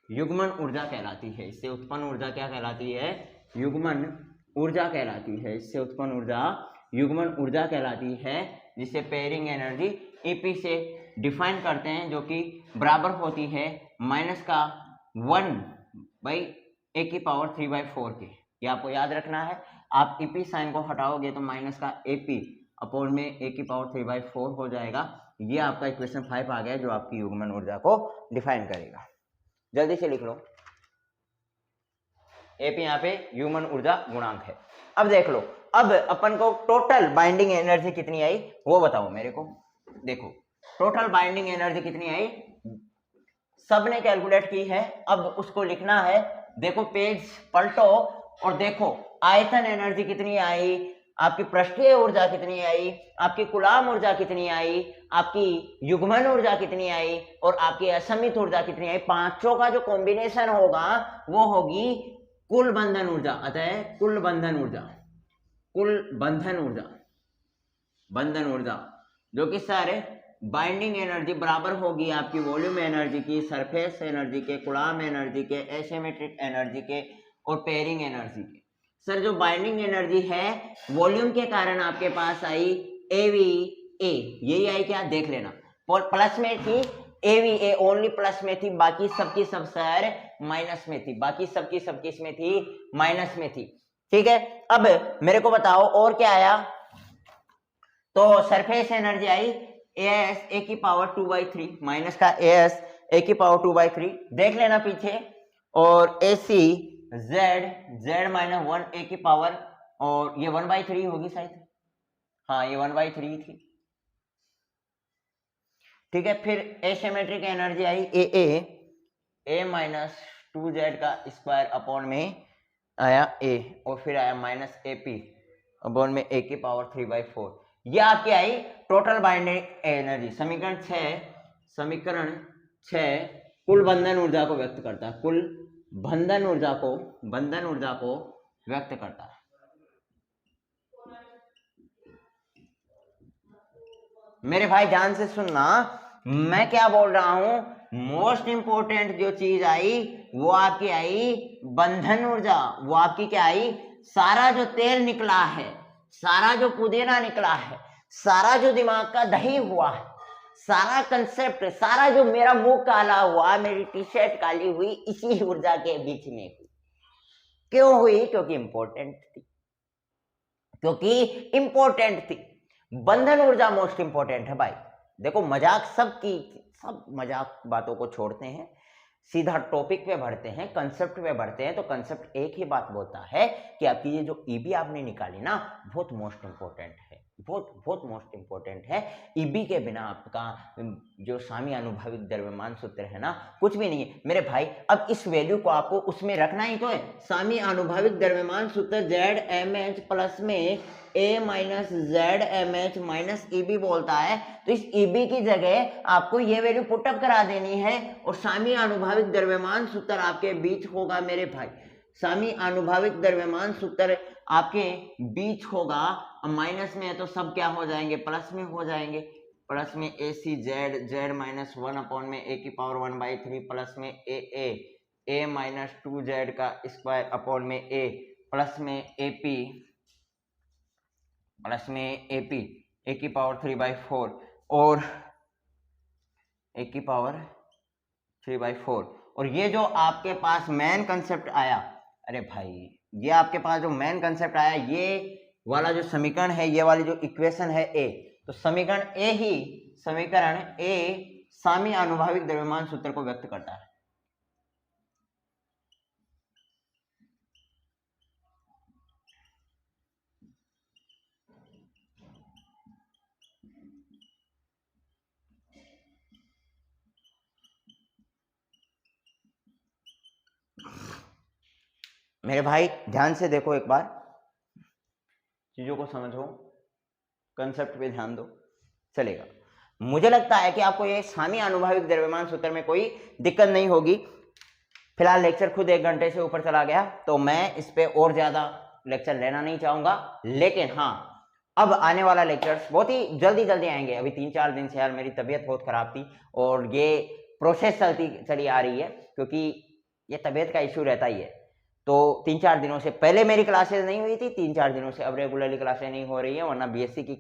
युग्मन ऊर्जा कहलाती है। इससे उत्पन्न ऊर्जा क्या कहलाती है, युग्मन ऊर्जा कहलाती है। इससे उत्पन्न ऊर्जा युग्मन ऊर्जा कहलाती है, जिसे पेयरिंग एनर्जी ईपी से डिफाइन करते हैं, जो कि बराबर होती है -1/a⁴ के। ये आपको याद रखना है। आप ईपी साइन को हटाओगे तो माइनस का एपी अपॉन में a⁴ हो जाएगा। ये आपका इक्वेशन 5 आ गया, जो आपकी युग्मन ऊर्जा को डिफाइन करेगा। जल्दी से लिख लो, एपी यहाँ पे युग्मन ऊर्जा गुणांक है। अब देख लो, अब अपन को टोटल बाइंडिंग एनर्जी कितनी आई वो बताओ मेरे को। देखो टोटल बाइंडिंग एनर्जी कितनी आई, सबने कैलकुलेट की है, अब उसको लिखना है। देखो पेज पलटो और देखो आयतन एनर्जी कितनी आई, आपकी पृष्ठीय ऊर्जा कितनी आई, आपकी कूलाम ऊर्जा कितनी आई, आपकी युग्मन ऊर्जा कितनी आई, और आपकी असमित ऊर्जा कितनी आई। पांचों का जो कॉम्बिनेशन होगा वो होगी कुल बंधन ऊर्जा। अतः कुल बंधन ऊर्जा जो कि सारे बाइंडिंग एनर्जी बराबर होगी आपकी वॉल्यूम एनर्जी की, सरफेस एनर्जी के, कूलाम एनर्जी के, एसिमेट्रिक एनर्जी के और पेयरिंग एनर्जी के। सर जो बाइंडिंग एनर्जी है वॉल्यूम के कारण आपके पास आई AVA, यही आई क्या, देख लेना। और प्लस में थी AVA, ओनली प्लस में थी, बाकी सबकी सब सर माइनस में थी, बाकी सबकी इसमें थी माइनस में थी। ठीक है, अब मेरे को बताओ और क्या आया। तो सरफेस एनर्जी आई AS a⁴ माइनस का AS a⁴ देख लेना पीछे, और AC Z-1 a⁴, और ये 1/3 होगी शायद, हाँ ये 1/3 थी। ठीक है, फिर एसिमेट्रिक एनर्जी आई A-2Z का स्क्वायर अपॉन में आया A, और फिर आया -AP अपॉन में a⁴। यह आपकी आई टोटल बाइंडिंग एनर्जी। समीकरण 6 कुल बंधन ऊर्जा को व्यक्त करता है, कुल बंधन ऊर्जा को व्यक्त करता है। मेरे भाई ध्यान से सुनना, मैं क्या बोल रहा हूं, मोस्ट इंपोर्टेंट जो चीज आई वो आपकी आई बंधन ऊर्जा। वो आपकी क्या आई, सारा जो तेल निकला है, सारा जो पुदीना निकला है, सारा जो दिमाग का दही हुआ है, सारा कंसेप्ट, सारा जो मेरा मुंह काला हुआ, मेरी टी शर्ट काली हुई, इसी ऊर्जा के बीच में हुई। क्यों हुई? क्योंकि इंपॉर्टेंट थी, क्योंकि इंपॉर्टेंट थी। बंधन ऊर्जा मोस्ट इंपॉर्टेंट है भाई। देखो मजाक सब मजाक बातों को छोड़ते हैं, सीधा टॉपिक पे बढ़ते हैं, कंसेप्ट पे बढ़ते हैं। तो कंसेप्ट एक ही बात बोलता है कि आपकी ये जो ईबी आपने निकाली ना, बहुत मोस्ट इंपॉर्टेंट है, बहुत मोस्ट इंपॉर्टेंट है। ईबी के बिना आपका जो सामी अनुभाविक द्रव्यमान सूत्र है ना, कुछ भी नहीं है मेरे भाई। अब इस वैल्यू को आपको उसमें रखना ही तो है। सामी अनुभाविक द्रव्यमान सूत्र जेड एम एच प्लस में A minus Z M H minus EB बोलता है। तो इस ईबी की जगह आपको ये वैल्यू पुटअप करा देनी है और सामी अनुभाविक द्रव्यमान सूत्र आपके बीच होगा मेरे भाई। सामी अनुभाविक द्रव्यमान सूत्र आपके बीच होगा। माइनस में है तो सब क्या हो जाएंगे, प्लस में हो जाएंगे। प्लस में ए सी जेड, जेड माइनस 1 अपॉन में ए की पावर 1/3 प्लस में ए माइनस 2 जेड का स्क्वायर अपॉन में ए प्लस में एपी ए की पावर 3/4 और ए की पावर 3/4। और ये जो आपके पास मेन कंसेप्ट आया, अरे भाई ये आपके पास जो मेन कंसेप्ट आया, ये वाला जो समीकरण है, ये वाली जो इक्वेशन है ए, तो समीकरण ए सामी अनुभाविक द्रव्यमान सूत्र को व्यक्त करता है। मेरे भाई ध्यान से देखो, एक बार चीजों को समझो, कंसेप्ट पे ध्यान दो, चलेगा। मुझे लगता है कि आपको ये सामी अनुभाविक द्रव्यमान सूत्र में कोई दिक्कत नहीं होगी। फिलहाल लेक्चर खुद 1 घंटे से ऊपर चला गया, तो मैं इस पे और ज्यादा लेक्चर लेना नहीं चाहूंगा। लेकिन हाँ, अब आने वाला लेक्चर्स बहुत ही जल्दी आएंगे। अभी 3-4 दिन से यार मेरी तबीयत बहुत खराब थी और ये प्रोसेस चली आ रही है, क्योंकि ये तबीयत का इश्यू रहता ही है। तो 3-4 दिनों से पहले मेरी क्लासेस नहीं हुई थी, 3-4 दिनों से अब रेगुलरली क्लासेस नहीं हो रही है, वरना बीएससी की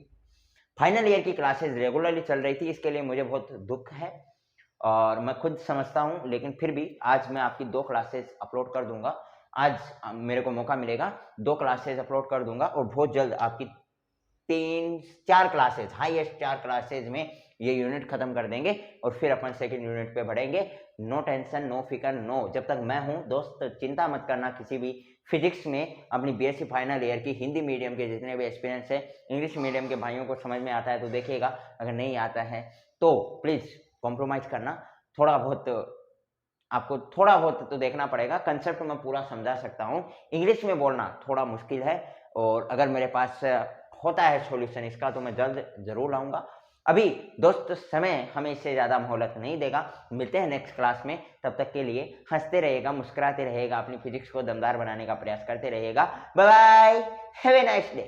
फाइनल ईयर की क्लासेस रेगुलरली चल रही थी। इसके लिए मुझे बहुत दुख है और मैं खुद समझता हूं, लेकिन फिर भी आज मैं आपकी 2 क्लासेस अपलोड कर दूंगा। आज मेरे को मौका मिलेगा, 2 क्लासेस अपलोड कर दूंगा और बहुत जल्द आपकी 3-4 क्लासेस, हाईएस्ट 4 क्लासेस में ये यूनिट खत्म कर देंगे और फिर अपन सेकंड यूनिट पे बढ़ेंगे। नो टेंशन, नो फिकर, नो, जब तक मैं हूं दोस्त, चिंता मत करना किसी भी फिजिक्स में। अपनी बीएससी फाइनल ईयर की हिंदी मीडियम के जितने भी एक्सपीरियंस है, इंग्लिश मीडियम के भाइयों को समझ में आता है तो देखिएगा, अगर नहीं आता है तो प्लीज कॉम्प्रोमाइज करना। आपको थोड़ा बहुत तो देखना पड़ेगा। कंसेप्ट मैं पूरा समझा सकता हूँ, इंग्लिश में बोलना थोड़ा मुश्किल है, और अगर मेरे पास होता है सॉल्यूशन इसका तो मैं जल्द जरूर लाऊंगा। अभी दोस्त समय हमें इससे ज़्यादा मोहलत नहीं देगा। मिलते हैं नेक्स्ट क्लास में, तब तक के लिए हंसते रहेगा, मुस्कुराते रहेगा, अपनी फिजिक्स को दमदार बनाने का प्रयास करते रहेगा। Bye bye, have a nice day.